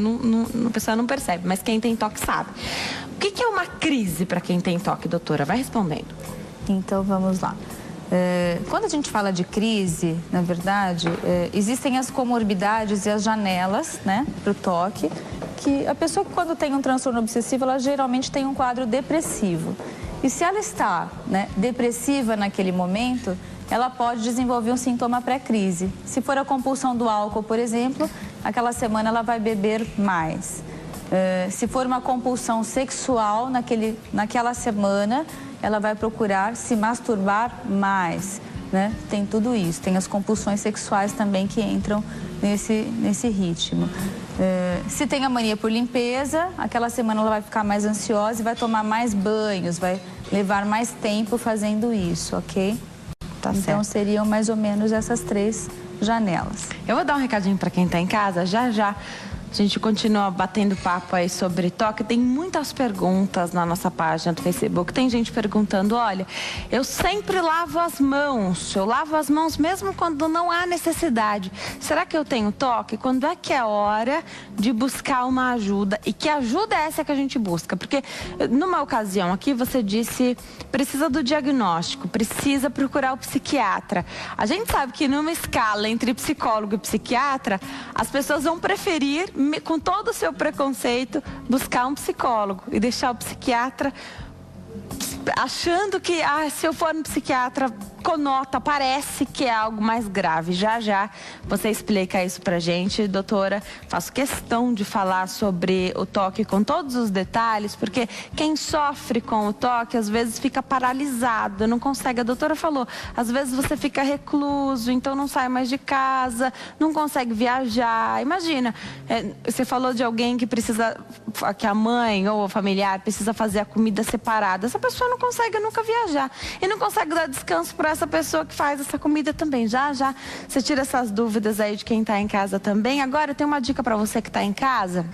a pessoa não percebe. Mas quem tem toque sabe. O que é uma crise para quem tem toque, doutora? Vai respondendo. Então, vamos lá. Quando a gente fala de crise, na verdade, existem as comorbidades e as janelas, né, para o toque, que a pessoa que quando tem um transtorno obsessivo, ela geralmente tem um quadro depressivo. E se ela está, né, depressiva naquele momento, ela pode desenvolver um sintoma pré-crise. Se for a compulsão do álcool, por exemplo, aquela semana ela vai beber mais. Se for uma compulsão sexual naquela semana, ela vai procurar se masturbar mais. né? Tem tudo isso. Tem as compulsões sexuais também que entram nesse ritmo. Se tem a mania por limpeza, aquela semana ela vai ficar mais ansiosa e vai tomar mais banhos, vai levar mais tempo fazendo isso, ok? Tá então certo. seriam mais ou menos essas 3 janelas. Eu vou dar um recadinho para quem está em casa, já já. A gente continua batendo papo aí sobre toque. Tem muitas perguntas na nossa página do Facebook. Tem gente perguntando, olha, eu sempre lavo as mãos. Eu lavo as mãos mesmo quando não há necessidade. Será que eu tenho toque? Quando é que é hora de buscar uma ajuda? E que ajuda é essa que a gente busca? Porque numa ocasião aqui você disse, precisa do diagnóstico, precisa procurar o psiquiatra. A gente sabe que numa escala entre psicólogo e psiquiatra, as pessoas vão preferir, com todo o seu preconceito, buscar um psicólogo e deixar o psiquiatra achando que, se eu for no psiquiatra, conota, parece que é algo mais grave. Já já você explica isso pra gente, doutora. Faço questão de falar sobre o toque com todos os detalhes, porque quem sofre com o toque às vezes fica paralisado, não consegue. A doutora falou, às vezes você fica recluso, então não sai mais de casa, não consegue viajar. Imagina, você falou de alguém que precisa, que a mãe ou o familiar precisa fazer a comida separada. Essa pessoa não consegue nunca viajar e não consegue dar descanso para essa pessoa que faz essa comida também. Já já você tira essas dúvidas aí de quem está em casa também. Agora tem uma dica para você que está em casa.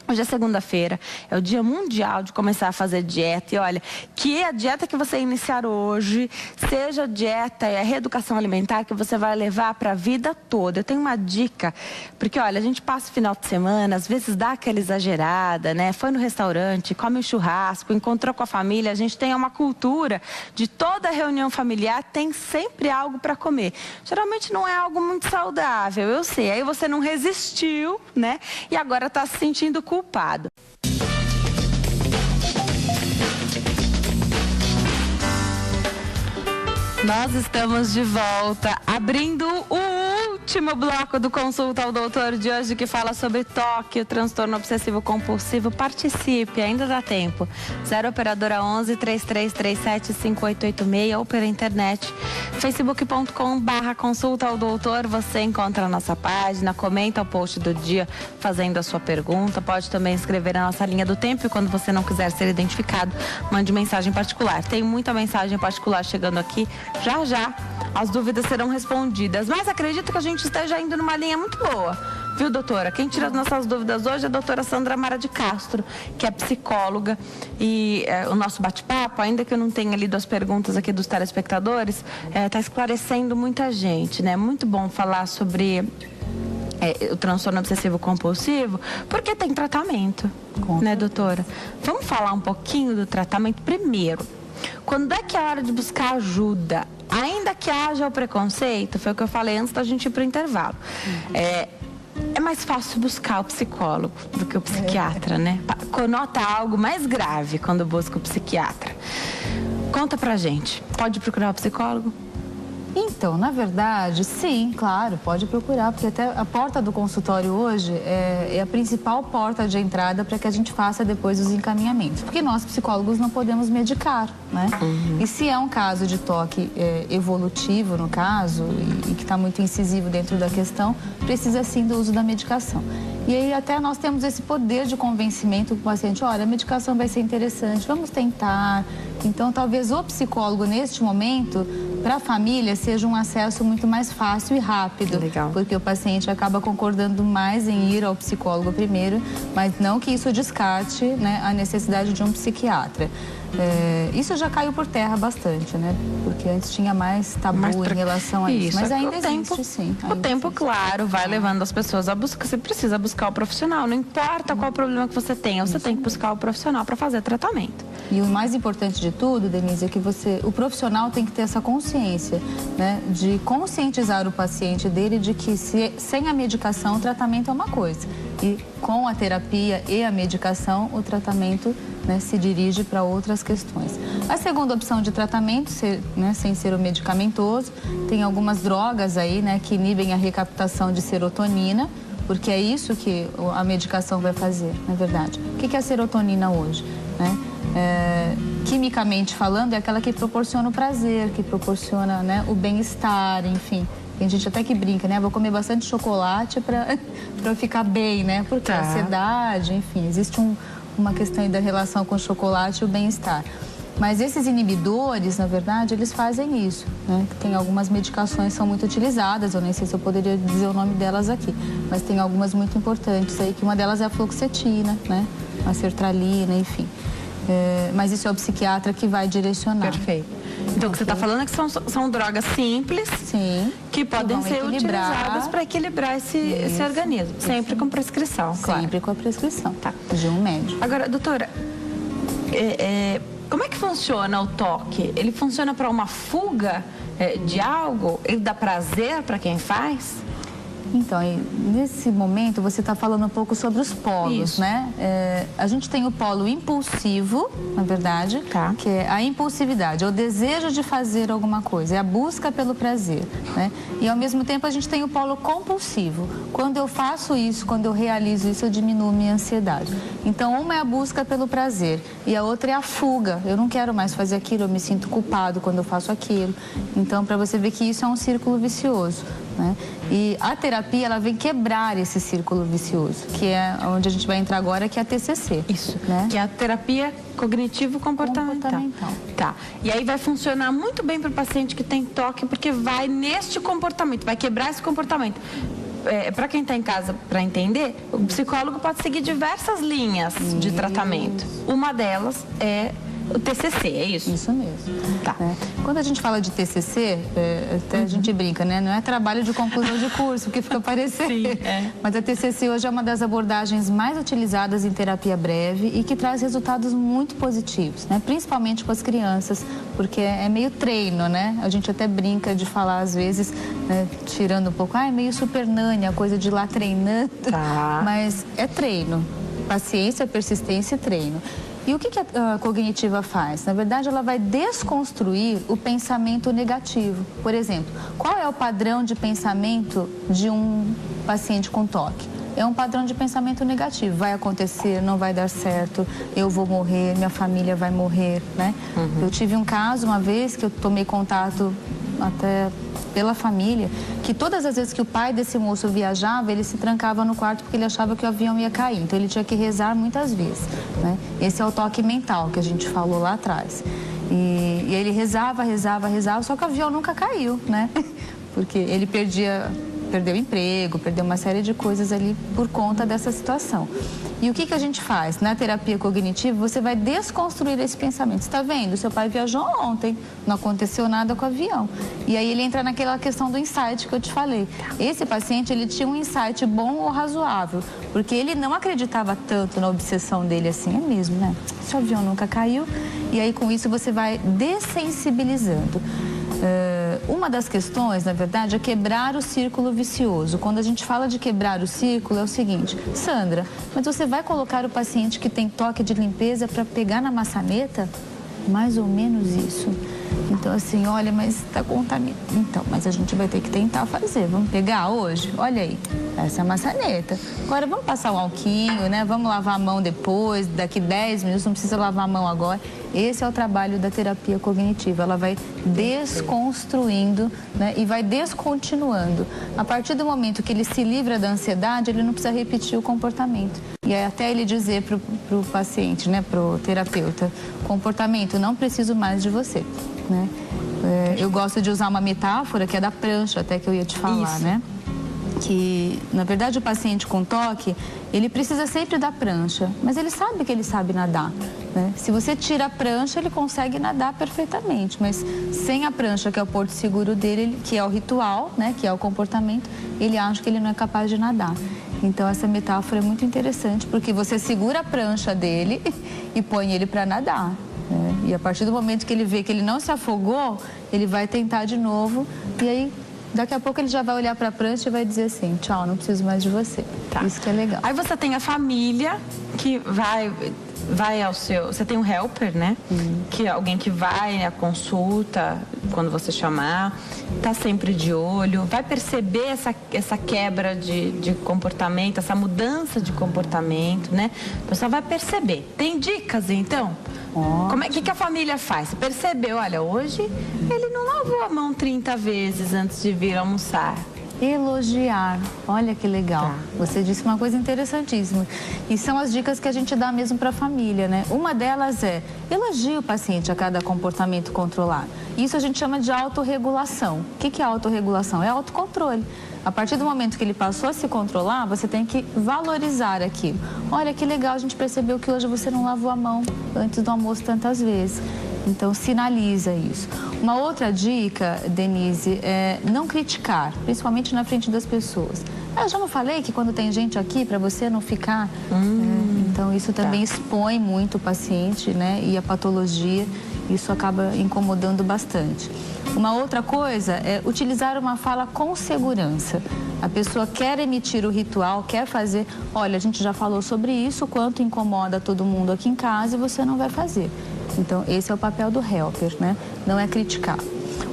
Hoje é segunda-feira, é o dia mundial de começar a fazer dieta. E olha, que a dieta que você iniciar hoje seja a dieta e a reeducação alimentar que você vai levar para a vida toda. Eu tenho uma dica, porque olha, a gente passa o final de semana, às vezes dá aquela exagerada, né? Foi no restaurante, come um churrasco, encontrou com a família. A gente tem uma cultura de toda reunião familiar tem sempre algo para comer. Geralmente não é algo muito saudável, eu sei. Aí você não resistiu, né? E agora está se sentindo culpado. Nós estamos de volta, abrindo o último bloco do Consulta ao Doutor de hoje, que fala sobre toque, o transtorno obsessivo compulsivo. Participe, ainda dá tempo. 0 operadora 11 3337 5886 ou pela internet facebook.com/consulta ao doutor. Você encontra a nossa página, comenta o post do dia fazendo a sua pergunta. Pode também escrever na nossa linha do tempo e quando você não quiser ser identificado, mande mensagem particular. Tem muita mensagem particular chegando aqui. Já já as dúvidas serão respondidas, mas acredito que a gente esteja indo numa linha muito boa, viu, doutora? Quem tira as nossas dúvidas hoje é a doutora Sandra Mara de Castro, que é psicóloga, e o nosso bate-papo, ainda que eu não tenha lido as perguntas aqui dos telespectadores, está esclarecendo muita gente, né? Muito bom falar sobre o transtorno obsessivo compulsivo, porque tem tratamento, né, doutora? Vamos falar um pouquinho do tratamento primeiro. Quando é que é hora de buscar ajuda? Ainda que haja o preconceito, foi o que eu falei antes da gente ir para o intervalo. É mais fácil buscar o psicólogo do que o psiquiatra, né? Conota algo mais grave quando busca o psiquiatra. Conta pra gente, pode procurar o psicólogo? Então, na verdade, sim, claro, pode procurar, porque até a porta do consultório hoje é a principal porta de entrada para que a gente faça depois os encaminhamentos. Porque nós, psicólogos, não podemos medicar, né? E se é um caso de toque evolutivo, no caso, e que está muito incisivo dentro da questão, precisa sim do uso da medicação. E aí até nós temos esse poder de convencimento do paciente, olha, a medicação vai ser interessante, vamos tentar. Então, talvez o psicólogo, neste momento, para a família, seja um acesso muito mais fácil e rápido. Legal. Porque o paciente acaba concordando mais em ir ao psicólogo primeiro, mas não que isso descarte, né, a necessidade de um psiquiatra. Isso já caiu por terra bastante, né? Porque antes tinha mais tabu em relação a isso. Mas ainda existe, sim. O tempo, claro, vai levando as pessoas a buscar. Você precisa buscar o profissional. Não importa qual problema que você tenha, você tem que buscar o profissional para fazer tratamento. E o mais importante de tudo, Denise, é que o profissional tem que ter essa consciência, né? De conscientizar o paciente dele de que sem a medicação o tratamento é uma coisa. E com a terapia e a medicação, o tratamento, né, se dirige para outras questões. A segunda opção de tratamento, sem ser o medicamentoso, tem algumas drogas aí, né, que inibem a recaptação de serotonina, porque é isso que a medicação vai fazer, na verdade. O que é a serotonina hoje? Né? quimicamente falando, é aquela que proporciona o prazer, que proporciona, né, o bem-estar, enfim. Tem gente até que brinca, né? Vou comer bastante chocolate para eu ficar bem, né? Porque a ansiedade, enfim, existe uma questão aí da relação com o chocolate e o bem-estar. Mas esses inibidores, na verdade, eles fazem isso, né? Tem algumas medicações que são muito utilizadas, eu nem sei se eu poderia dizer o nome delas aqui, mas tem algumas muito importantes aí, que uma delas é a fluoxetina, né? A sertralina, enfim. Mas isso é o psiquiatra que vai direcionar. Perfeito. Então, o que você está falando é que são drogas simples, sim, que podem ser utilizadas para equilibrar esse organismo. Sempre com prescrição, claro. Sempre com a prescrição, tá, de um médico. Agora, doutora, como é que funciona o toque? Ele funciona para uma fuga de algo? Ele dá prazer para quem faz? Então, nesse momento, você está falando um pouco sobre os polos, né? A gente tem o polo impulsivo, na verdade, que é a impulsividade, é o desejo de fazer alguma coisa, é a busca pelo prazer, né? E, ao mesmo tempo, a gente tem o polo compulsivo. Quando eu faço isso, quando eu realizo isso, eu diminuo minha ansiedade. Então, uma é a busca pelo prazer e a outra é a fuga. Eu não quero mais fazer aquilo, eu me sinto culpado quando eu faço aquilo. Então, para você ver que isso é um círculo vicioso, né? E a terapia, ela vem quebrar esse círculo vicioso, que é onde a gente vai entrar agora, que é a TCC. Isso, né? Que é a terapia cognitivo-comportamental. Tá. E aí vai funcionar muito bem para o paciente que tem toque, porque vai neste comportamento, vai quebrar esse comportamento. Para quem está em casa, para entender, o psicólogo pode seguir diversas linhas de tratamento. Uma delas é o TCC, é isso? Isso mesmo. Tá. Quando a gente fala de TCC, até a gente brinca, né? Não é trabalho de conclusão de curso, porque fica parecendo. Sim, Mas a TCC hoje é uma das abordagens mais utilizadas em terapia breve e que traz resultados muito positivos, né? Principalmente com as crianças, porque é meio treino, né? A gente até brinca de falar às vezes, né, tirando um pouco, é meio super nani, a coisa de ir lá treinando. Tá. Mas é treino. Paciência, persistência e treino. E o que a cognitiva faz? Na verdade, ela vai desconstruir o pensamento negativo. Por exemplo, qual é o padrão de pensamento de um paciente com toque? É um padrão de pensamento negativo. Vai acontecer, não vai dar certo, eu vou morrer, minha família vai morrer, né? Eu tive um caso uma vez que eu tomei contato até pela família, que todas as vezes que o pai desse moço viajava, ele se trancava no quarto porque ele achava que o avião ia cair. Então, ele tinha que rezar muitas vezes, né? Esse é o toque mental que a gente falou lá atrás. E ele rezava, só que o avião nunca caiu, né? Porque ele perdeu emprego, perdeu uma série de coisas ali por conta dessa situação. E o que a gente faz? Na terapia cognitiva, você vai desconstruir esse pensamento. Você está vendo? Seu pai viajou ontem, não aconteceu nada com o avião. E aí ele entra naquela questão do insight que eu te falei. Esse paciente, ele tinha um insight bom ou razoável, porque ele não acreditava tanto na obsessão dele assim, é mesmo, né? Esse avião nunca caiu. E aí, com isso, você vai dessensibilizando. Uma das questões, na verdade, é quebrar o círculo vicioso. Quando a gente fala de quebrar o círculo, é o seguinte: Sandra, mas você vai colocar o paciente que tem toque de limpeza para pegar na maçaneta? Mais ou menos isso. Então, assim, olha, mas está contaminado. Então, mas a gente vai ter que tentar fazer. Vamos pegar hoje? Olha aí, essa é a maçaneta. Agora, vamos passar o alquinho, né? Vamos lavar a mão depois, daqui 10 minutos, não precisa lavar a mão agora. Esse é o trabalho da terapia cognitiva. Ela vai desconstruindo, né? E vai descontinuando. A partir do momento que ele se livra da ansiedade, ele não precisa repetir o comportamento. E é até ele dizer para o paciente, né? Para o terapeuta: comportamento, não preciso mais de você, né? Eu gosto de usar uma metáfora que é da prancha, até que eu ia te falar, né? Que, na verdade, o paciente com toque, ele precisa sempre da prancha, mas ele sabe que ele sabe nadar, né? Se você tira a prancha, ele consegue nadar perfeitamente, mas sem a prancha, que é o porto seguro dele, que é o ritual, né? Que é o comportamento, ele acha que ele não é capaz de nadar. Então, essa metáfora é muito interessante, porque você segura a prancha dele e põe ele para nadar, né? E a partir do momento que ele vê que ele não se afogou, ele vai tentar de novo, e aí daqui a pouco ele já vai olhar para a prancha e vai dizer assim: tchau, não preciso mais de você. Tá. Isso que é legal. Aí você tem a família que vai ao seu... Você tem um helper, né? Que é alguém que vai à consulta quando você chamar, tá sempre de olho, vai perceber essa quebra de comportamento, essa mudança de comportamento, né? A pessoa vai perceber. Tem dicas, então, Como é que a família faz? Você percebeu, olha, hoje ele não lavou a mão 30 vezes antes de vir almoçar. Elogiar, olha que legal. Tá. Você disse uma coisa interessantíssima. E são as dicas que a gente dá mesmo para a família, né? Uma delas é elogie o paciente a cada comportamento controlado. Isso a gente chama de autorregulação. O que é autorregulação? É autocontrole. A partir do momento que ele passou a se controlar, você tem que valorizar aquilo. Olha que legal, a gente percebeu que hoje você não lavou a mão antes do almoço tantas vezes. Então, sinaliza isso. Uma outra dica, Denise, é não criticar, principalmente na frente das pessoas. Eu já não falei que quando tem gente aqui, para você não ficar... Então, isso também expõe muito o paciente, né? E a patologia, isso acaba incomodando bastante. Uma outra coisa é utilizar uma fala com segurança. A pessoa quer emitir o ritual, quer fazer... Olha, a gente já falou sobre isso, quanto incomoda todo mundo aqui em casa e você não vai fazer. Então, esse é o papel do helper, né? Não é criticar.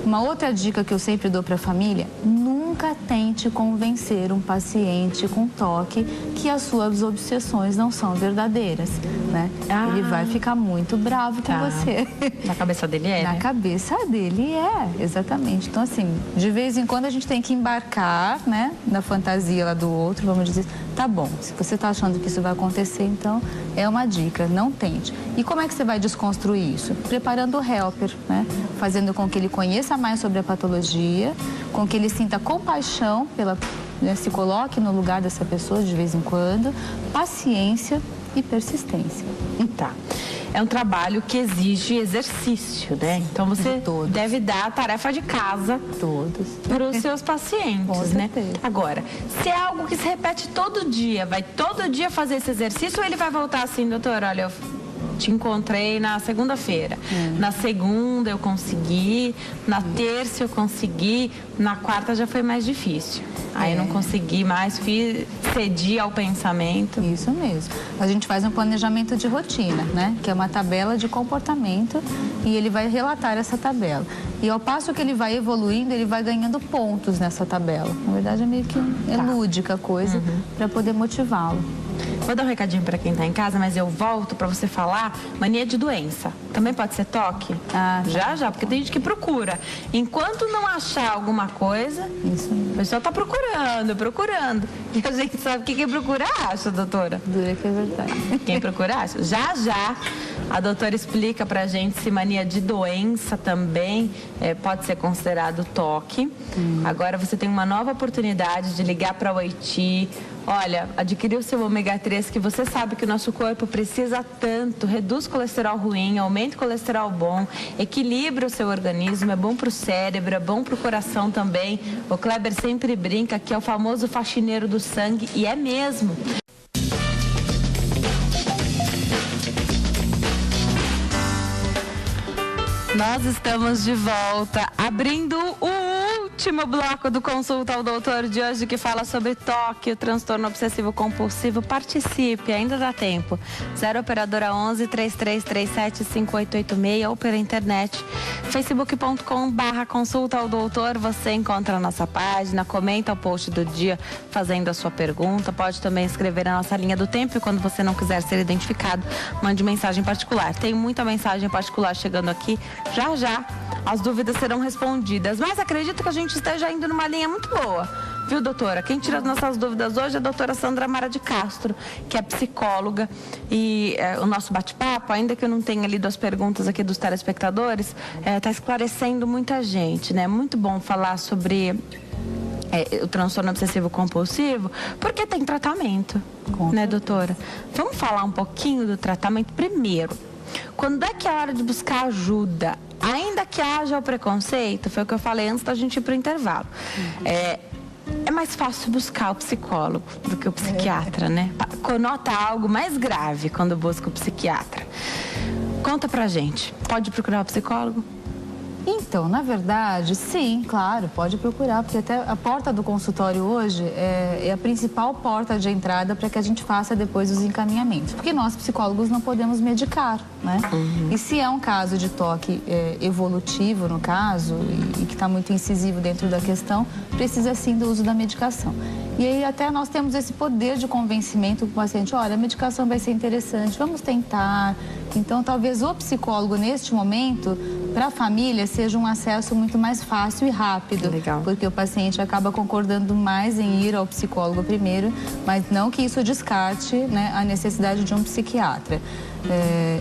Uma outra dica que eu sempre dou para a família, nunca tente convencer um paciente com toque que as suas obsessões não são verdadeiras, né? Ele vai ficar muito bravo com você. Na cabeça dele é, Na né? cabeça dele é, exatamente. Então, assim, de vez em quando a gente tem que embarcar, né, na fantasia lá do outro, vamos dizer, tá bom, se você tá achando que isso vai acontecer, então é uma dica, não tente. E como é que você vai desconstruir isso? Preparando o helper, né? Fazendo com que ele conheça mais sobre a patologia, com que ele sinta compaixão né, se coloque no lugar dessa pessoa de vez em quando, paciência e persistência. Tá. É um trabalho que exige exercício, né? Então você deve dar a tarefa de casa para os seus pacientes, né? Agora, se é algo que se repete todo dia, vai todo dia fazer esse exercício ou ele vai voltar assim, doutor, olha, eu te encontrei na segunda-feira. Na segunda eu consegui, na terça eu consegui, na quarta já foi mais difícil. Aí eu não consegui mais, cedi ao pensamento. Isso mesmo. A gente faz um planejamento de rotina, né? Que é uma tabela de comportamento e ele vai relatar essa tabela. E ao passo que ele vai evoluindo, ele vai ganhando pontos nessa tabela. Na verdade, é meio que lúdica a coisa para poder motivá-lo. Vou dar um recadinho para quem está em casa, mas eu volto para você falar mania de doença. Também pode ser toque? Já, porque tem gente que procura. Enquanto não achar alguma coisa, o pessoal está procurando. E a gente sabe que quem procura acha, doutora. Dura que é verdade. Quem procura acha. Já, a doutora explica pra gente se mania de doença também pode ser considerado toque. Agora você tem uma nova oportunidade de ligar para o Oiti. Olha, adquirir o seu ômega 3 que você sabe que o nosso corpo precisa tanto, reduz colesterol ruim, aumenta o colesterol bom, equilibra o seu organismo, é bom para o cérebro, é bom para o coração também. O Kleber sempre brinca que é o famoso faxineiro do sangue e é mesmo. Nós estamos de volta, abrindo o último bloco do Consulta ao Doutor de hoje, que fala sobre toque, o transtorno obsessivo compulsivo. Participe, ainda dá tempo. 0 operadora 11 3337 5886 ou pela internet facebook.com/consulta ao doutor. Você encontra a nossa página, comenta o post do dia fazendo a sua pergunta. Pode também escrever na nossa linha do tempo e quando você não quiser ser identificado, mande mensagem particular. Tem muita mensagem particular chegando aqui. Já as dúvidas serão respondidas, mas acredito que a gente esteja indo numa linha muito boa, viu, doutora? Quem tira as nossas dúvidas hoje é a doutora Sandra Mara de Castro, que é psicóloga, e o nosso bate-papo, ainda que eu não tenha lido as perguntas aqui dos telespectadores, está esclarecendo muita gente, né? Muito bom falar sobre o transtorno obsessivo compulsivo, porque tem tratamento, né, doutora? Vamos falar um pouquinho do tratamento primeiro. Quando é que é a hora de buscar ajuda? Ainda que haja o preconceito, foi o que eu falei antes da gente ir para o intervalo. É mais fácil buscar o psicólogo do que o psiquiatra, né? Conota algo mais grave quando busca o psiquiatra. Conta pra gente, pode procurar o psicólogo? Então, na verdade, sim, claro, pode procurar, porque até a porta do consultório hoje é a principal porta de entrada para que a gente faça depois os encaminhamentos. Porque nós, psicólogos, não podemos medicar, né? E se é um caso de toque evolutivo, no caso, e que está muito incisivo dentro da questão, precisa sim do uso da medicação. E aí até nós temos esse poder de convencimento com o paciente, olha, a medicação vai ser interessante, vamos tentar. Então, talvez o psicólogo, neste momento, para a família, seja um acesso muito mais fácil e rápido. Legal. Porque o paciente acaba concordando mais em ir ao psicólogo primeiro, mas não que isso descarte, né, a necessidade de um psiquiatra.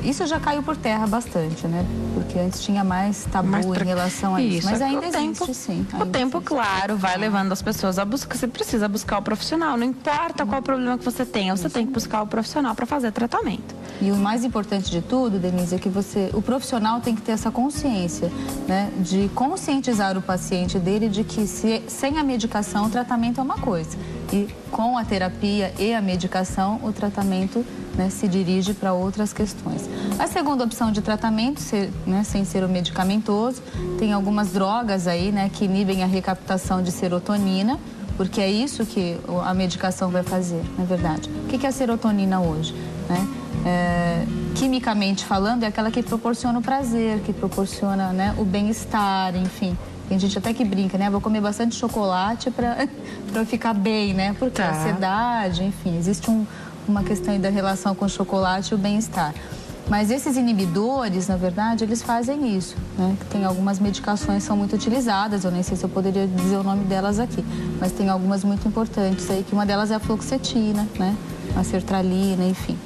Isso já caiu por terra bastante, né? Porque antes tinha mais tabu em relação a isso. Mas ainda existe, sim. O tempo, claro, vai levando as pessoas a buscar. Você precisa buscar o profissional. Não importa qual problema que você tenha, você tem que buscar o profissional para fazer tratamento. E o mais importante de tudo, Denise, é que o profissional tem que ter essa consciência, né? De conscientizar o paciente dele de que sem a medicação o tratamento é uma coisa. E com a terapia e a medicação, o tratamento, né, se dirige para outras questões. A segunda opção de tratamento, sem ser o medicamentoso, tem algumas drogas aí, né, que inibem a recaptação de serotonina, porque é isso que a medicação vai fazer, na verdade. O que é a serotonina hoje, né? Quimicamente falando, é aquela que proporciona o prazer, que proporciona, né, o bem-estar, enfim. Tem gente até que brinca, né? Vou comer bastante chocolate para ficar bem, né? Porque a ansiedade, enfim, existe uma questão aí da relação com o chocolate e o bem-estar. Mas esses inibidores, na verdade, eles fazem isso, né? Tem algumas medicações que são muito utilizadas, eu nem sei se eu poderia dizer o nome delas aqui, mas tem algumas muito importantes aí, que uma delas é a fluoxetina, né? A sertralina, enfim.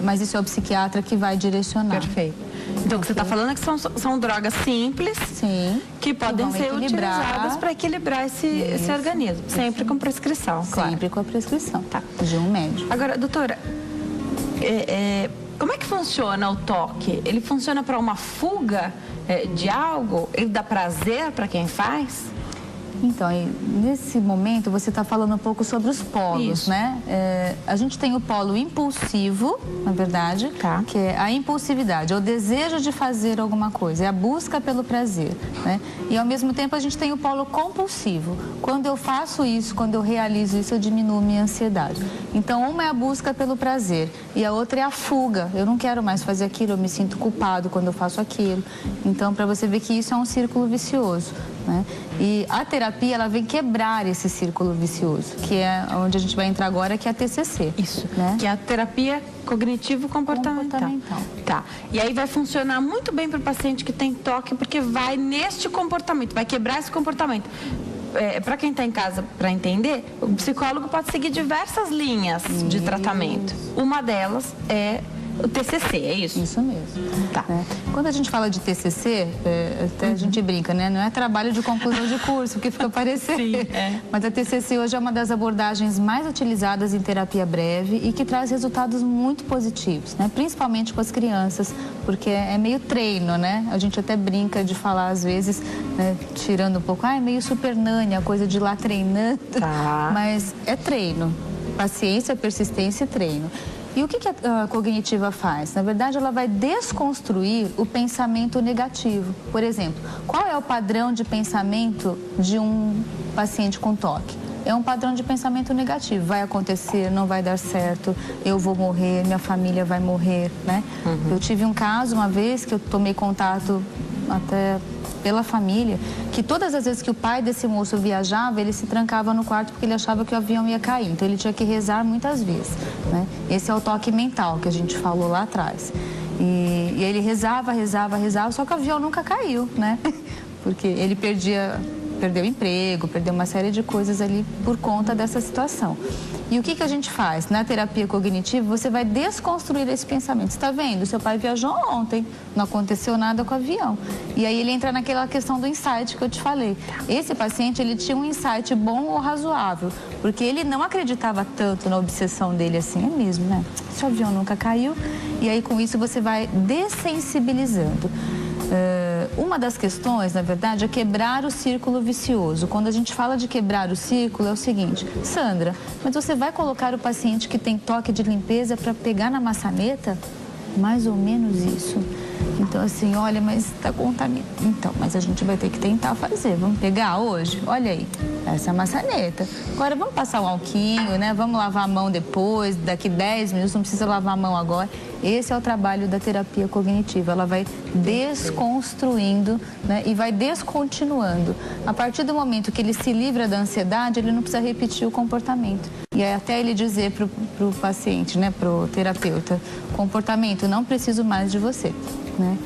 Mas isso é o psiquiatra que vai direcionar. Perfeito. Então, o que você está falando é que são drogas simples, sim, que podem ser utilizadas para equilibrar esse organismo. Sempre com prescrição, claro. Sempre com a prescrição, tá, de um médico. Agora, doutora, como é que funciona o toque? Ele funciona para uma fuga de algo? Ele dá prazer para quem faz? Então, nesse momento, você está falando um pouco sobre os polos, isso, né? A gente tem o polo impulsivo, na verdade, que é a impulsividade, é o desejo de fazer alguma coisa, é a busca pelo prazer, né? E, ao mesmo tempo, a gente tem o polo compulsivo. Quando eu faço isso, quando eu realizo isso, eu diminuo minha ansiedade. Então, uma é a busca pelo prazer e a outra é a fuga. Eu não quero mais fazer aquilo, eu me sinto culpado quando eu faço aquilo. Então, para você ver que isso é um círculo vicioso, né? E a terapia, ela vem quebrar esse círculo vicioso, que é onde a gente vai entrar agora, que é a TCC. Isso, né? Que é a terapia cognitivo-comportamental. Tá. E aí vai funcionar muito bem para o paciente que tem toque, porque vai neste comportamento, vai quebrar esse comportamento. Para quem está em casa, para entender, o psicólogo pode seguir diversas linhas de tratamento. Uma delas é o TCC, é isso? Isso mesmo. Tá. Quando a gente fala de TCC, até a gente brinca, né? Não é trabalho de conclusão de curso, que fica parecendo. Sim, Mas a TCC hoje é uma das abordagens mais utilizadas em terapia breve e que traz resultados muito positivos, né? Principalmente com as crianças, porque é meio treino, né? A gente até brinca de falar às vezes, né, tirando um pouco, é meio super nani, a coisa de ir lá treinando. Tá. Mas é treino. Paciência, persistência e treino. E o que a cognitiva faz? Na verdade, ela vai desconstruir o pensamento negativo. Por exemplo, qual é o padrão de pensamento de um paciente com toque? É um padrão de pensamento negativo. Vai acontecer, não vai dar certo, eu vou morrer, minha família vai morrer, né? Eu tive um caso uma vez que eu tomei contato até pela família, que todas as vezes que o pai desse moço viajava, ele se trancava no quarto porque ele achava que o avião ia cair. Então, ele tinha que rezar muitas vezes, né? Esse é o toque mental que a gente falou lá atrás. E ele rezava, só que o avião nunca caiu, né? Porque ele perdeu emprego, perdeu uma série de coisas ali por conta dessa situação. E o que a gente faz? Na terapia cognitiva, você vai desconstruir esse pensamento. Você está vendo? Seu pai viajou ontem, não aconteceu nada com o avião. E aí ele entra naquela questão do insight que eu te falei. Esse paciente, ele tinha um insight bom ou razoável, porque ele não acreditava tanto na obsessão dele assim, é mesmo, né? Seu avião nunca caiu. E aí, com isso, você vai dessensibilizando. Uma das questões, na verdade, é quebrar o círculo vicioso. Quando a gente fala de quebrar o círculo, é o seguinte: Sandra, mas você vai colocar o paciente que tem toque de limpeza para pegar na maçaneta? Mais ou menos isso. Então, assim, olha, mas está contaminado. Então, mas a gente vai ter que tentar fazer. Vamos pegar hoje? Olha aí, essa é a maçaneta. Agora, vamos passar um alquinho, né? Vamos lavar a mão depois, daqui 10 minutos, não precisa lavar a mão agora. Esse é o trabalho da terapia cognitiva. Ela vai desconstruindo, né? E vai descontinuando. A partir do momento que ele se livra da ansiedade, ele não precisa repetir o comportamento. E aí até ele dizer para o paciente, né? Para o terapeuta, comportamento, não preciso mais de você, né?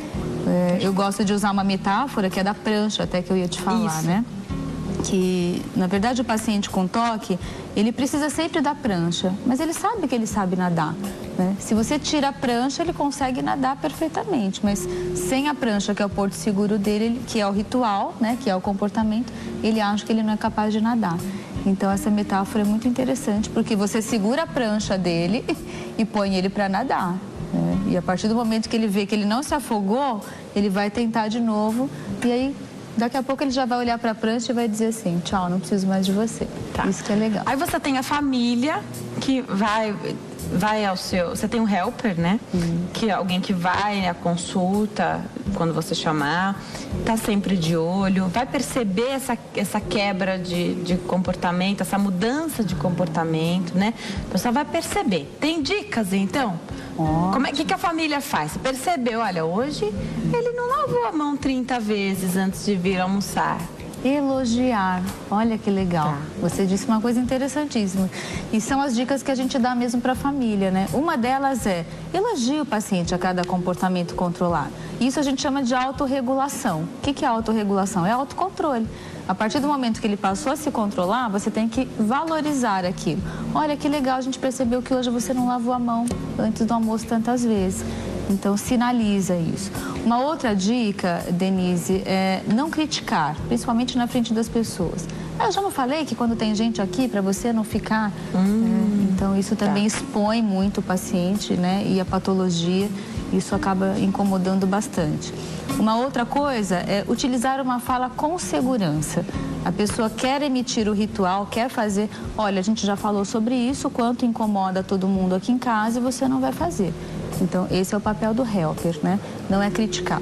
Eu gosto de usar uma metáfora que é da prancha, até que eu ia te falar, isso, né? Que, na verdade, o paciente com toque, ele precisa sempre da prancha, mas ele sabe que ele sabe nadar, né? Se você tira a prancha, ele consegue nadar perfeitamente, mas sem a prancha, que é o porto seguro dele, que é o ritual, né? Que é o comportamento, ele acha que ele não é capaz de nadar. Então, essa metáfora é muito interessante, porque você segura a prancha dele e põe ele para nadar, né? E a partir do momento que ele vê que ele não se afogou, ele vai tentar de novo e aí... Daqui a pouco ele já vai olhar para a prancha e vai dizer assim, tchau, não preciso mais de você. Tá. Isso que é legal. Aí você tem a família que vai ao seu... Você tem um helper, né? Que é alguém que vai à consulta quando você chamar, tá sempre de olho, vai perceber essa quebra de comportamento, essa mudança de comportamento, né? A pessoa vai perceber. Tem dicas, então? Como é que a família faz? Você percebeu, olha, hoje ele não lavou a mão 30 vezes antes de vir almoçar. Elogiar, olha que legal. Tá. Você disse uma coisa interessantíssima. E são as dicas que a gente dá mesmo para a família, né? Uma delas é elogie o paciente a cada comportamento controlado. Isso a gente chama de autorregulação. O que é autorregulação? É autocontrole. A partir do momento que ele passou a se controlar, você tem que valorizar aquilo. Olha que legal, a gente percebeu que hoje você não lavou a mão antes do almoço tantas vezes. Então, sinaliza isso. Uma outra dica, Denise, é não criticar, principalmente na frente das pessoas. Eu já não falei que quando tem gente aqui, para você não ficar... Então, isso também expõe muito o paciente, né? E a patologia, isso acaba incomodando bastante. Uma outra coisa é utilizar uma fala com segurança. A pessoa quer emitir o ritual, quer fazer... Olha, a gente já falou sobre isso, quanto incomoda todo mundo aqui em casa e você não vai fazer. Então, esse é o papel do helper, né? Não é criticar.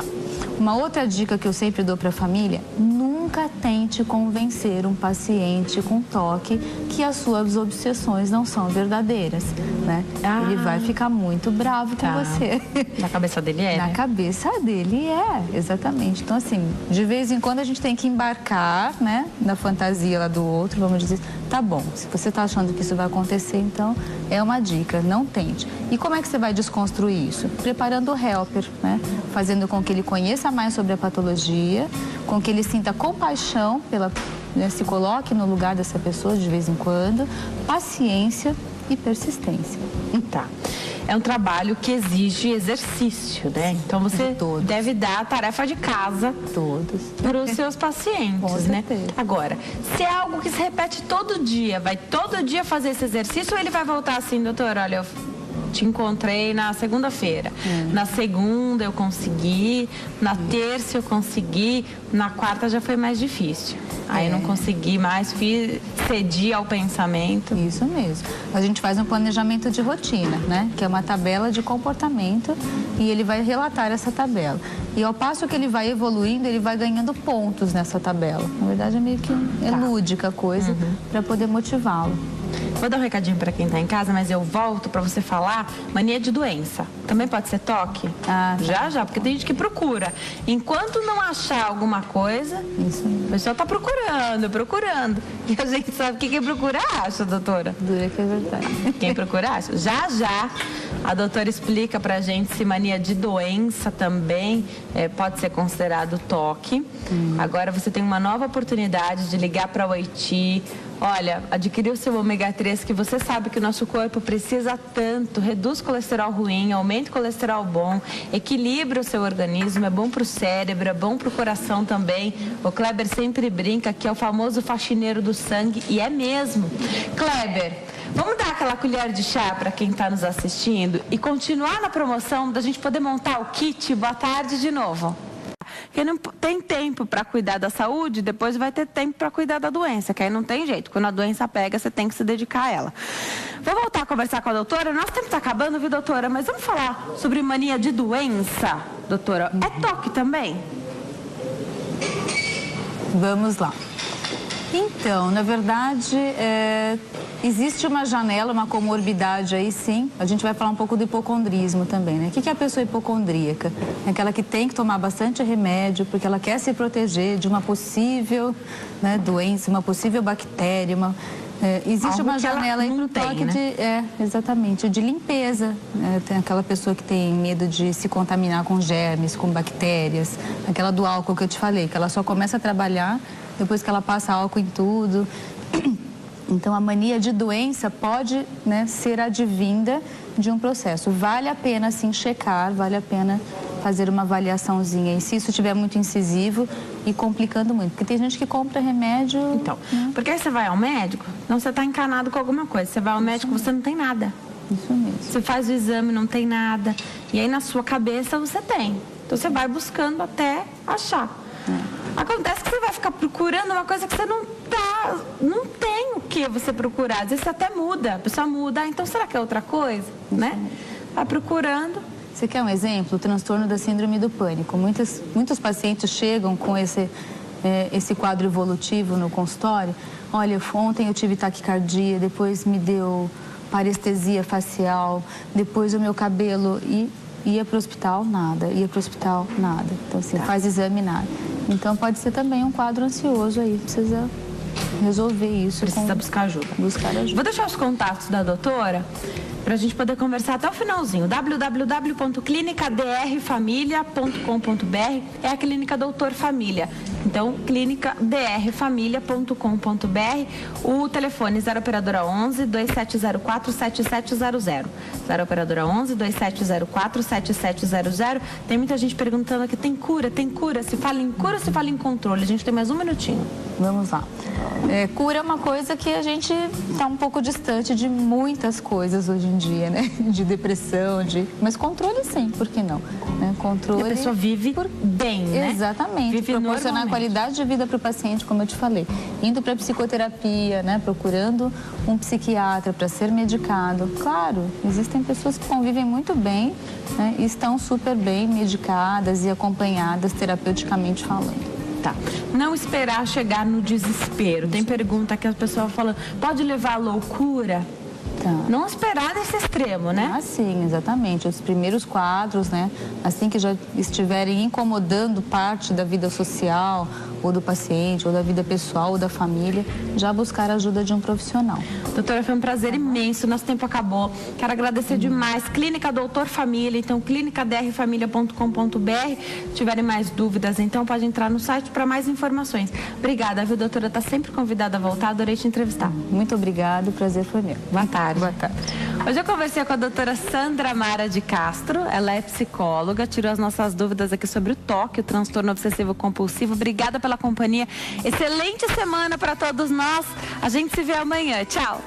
Uma outra dica que eu sempre dou para a família, nunca tente convencer um paciente com toque que as suas obsessões não são verdadeiras, né? Ele vai ficar muito bravo com você. Na cabeça dele é, Na né? cabeça dele é, exatamente. Então, assim, de vez em quando a gente tem que embarcar, né? Na fantasia lá do outro, vamos dizer, tá bom, se você tá achando que isso vai acontecer, então é uma dica, não tente. E como é que você vai desconstruir isso? Preparando o helper, né? Fazendo com que ele conheça mais sobre a patologia, com que ele sinta compaixão pela, né, se coloque no lugar dessa pessoa de vez em quando, paciência e persistência. Tá. É um trabalho que exige exercício, né? Então você deve dar a tarefa de casa para os seus pacientes, né? Agora, se é algo que se repete todo dia, vai todo dia fazer esse exercício ou ele vai voltar assim, doutor, olha, eu te encontrei na segunda-feira. Na segunda eu consegui, na terça eu consegui, na quarta já foi mais difícil. Aí não consegui mais, cedi ao pensamento. Isso mesmo. A gente faz um planejamento de rotina, né? Que é uma tabela de comportamento e ele vai relatar essa tabela. E ao passo que ele vai evoluindo, ele vai ganhando pontos nessa tabela. Na verdade é meio que lúdica a coisa para poder motivá-lo. Vou dar um recadinho para quem está em casa, mas eu volto para você falar mania de doença. Também pode ser toque? Já, porque tem gente que procura. Enquanto não achar alguma coisa, o pessoal está procurando. E a gente sabe que quem procura acha, doutora. Dura que é verdade. Quem procura acha. Já, a doutora explica pra gente se mania de doença também pode ser considerado toque. Agora você tem uma nova oportunidade de ligar para o Oiti. Olha, adquirir o seu ômega 3 que você sabe que o nosso corpo precisa tanto, reduz colesterol ruim, aumenta o colesterol bom, equilibra o seu organismo, é bom para o cérebro, é bom para o coração também. O Kleber sempre brinca que é o famoso faxineiro do sangue e é mesmo. Kleber, vamos dar aquela colher de chá para quem está nos assistindo e continuar na promoção da gente poder montar o kit. Boa tarde de novo. Quem não tem tempo para cuidar da saúde, depois vai ter tempo para cuidar da doença, que aí não tem jeito. Quando a doença pega, você tem que se dedicar a ela. Vou voltar a conversar com a doutora. Nosso tempo está acabando, viu, doutora? Mas vamos falar sobre mania de doença, doutora. É toque também? Vamos lá. Então, na verdade, existe uma janela, uma comorbidade aí, sim. A gente vai falar um pouco do hipocondrismo também, né? O que é a pessoa hipocondríaca? É aquela que tem que tomar bastante remédio porque ela quer se proteger de uma possível, né, doença, uma possível bactéria, existe uma janela aí para o toque, né? Exatamente, de limpeza. Tem aquela pessoa que tem medo de se contaminar com germes, com bactérias, aquela do álcool que eu te falei, que ela só começa a trabalhar depois que ela passa álcool em tudo. Então, a mania de doença pode, né, ser advinda de um processo. Vale a pena, sim, checar, vale a pena fazer uma avaliaçãozinha. E se isso estiver muito incisivo e complicando muito. Porque tem gente que compra remédio... Então, porque aí você vai ao médico, então você está encanado com alguma coisa. Você vai ao médico, você não tem nada. Isso mesmo. Você faz o exame, não tem nada. E aí, na sua cabeça, você tem. Então, você vai buscando até achar. Acontece que você vai ficar procurando uma coisa que você não tem o que você procurar. Às vezes você até muda, a pessoa muda. Então, será que é outra coisa? Né? Vai procurando. Você quer um exemplo? O transtorno da síndrome do pânico. Muitos pacientes chegam com esse quadro evolutivo no consultório. Olha, ontem eu tive taquicardia, depois me deu parestesia facial, depois o meu cabelo... Ia para o hospital, nada. Ia para o hospital, nada. Então, assim, faz exame, nada. Então, pode ser também um quadro ansioso aí. Precisa resolver isso. Precisa buscar ajuda. Vou deixar os contatos da doutora para a gente poder conversar até o finalzinho. www.clinicadrfamilia.com.br é a Clínica Doutor Família. Então, clinicadrfamilia.com.br. O telefone 0 operadora 11 2704 7700. 0 operadora 11 2704 7700. Tem muita gente perguntando aqui, tem cura? Se fala em cura, se fala em controle. A gente tem mais um minutinho. Vamos lá. Cura é uma coisa que a gente está um pouco distante de muitas coisas hoje em dia, né? De depressão, mas controle sim, por que não? Né? Controle... E a pessoa vive bem, né? Exatamente. Vive proporcionar qualidade de vida para o paciente, como eu te falei. Indo para psicoterapia, né? Procurando um psiquiatra para ser medicado. Claro, existem pessoas que convivem muito bem, né? E estão super bem medicadas e acompanhadas terapeuticamente falando. Tá. Não esperar chegar no desespero. Tem pergunta que a pessoa fala, pode levar à loucura? Tá. Não esperar desse extremo, né? Ah, sim, exatamente. Os primeiros quadros, né? Assim que já estiverem incomodando parte da vida social, ou do paciente, ou da vida pessoal, ou da família, já buscar a ajuda de um profissional. Doutora, foi um prazer imenso. Nosso tempo acabou. Quero agradecer demais. Clínica Doutor Família, então, clinicadrfamilia.com.br. Se tiverem mais dúvidas, então, pode entrar no site para mais informações. Obrigada, viu, doutora? Está sempre convidada a voltar. Adorei te entrevistar. Muito obrigada. O prazer foi meu. Boa tarde. Boa tarde. Hoje eu conversei com a doutora Sandra Mara de Castro. Ela é psicóloga, tirou as nossas dúvidas aqui sobre o TOC, o transtorno obsessivo compulsivo. Obrigada pela companhia. Excelente semana para todos nós. A gente se vê amanhã. Tchau.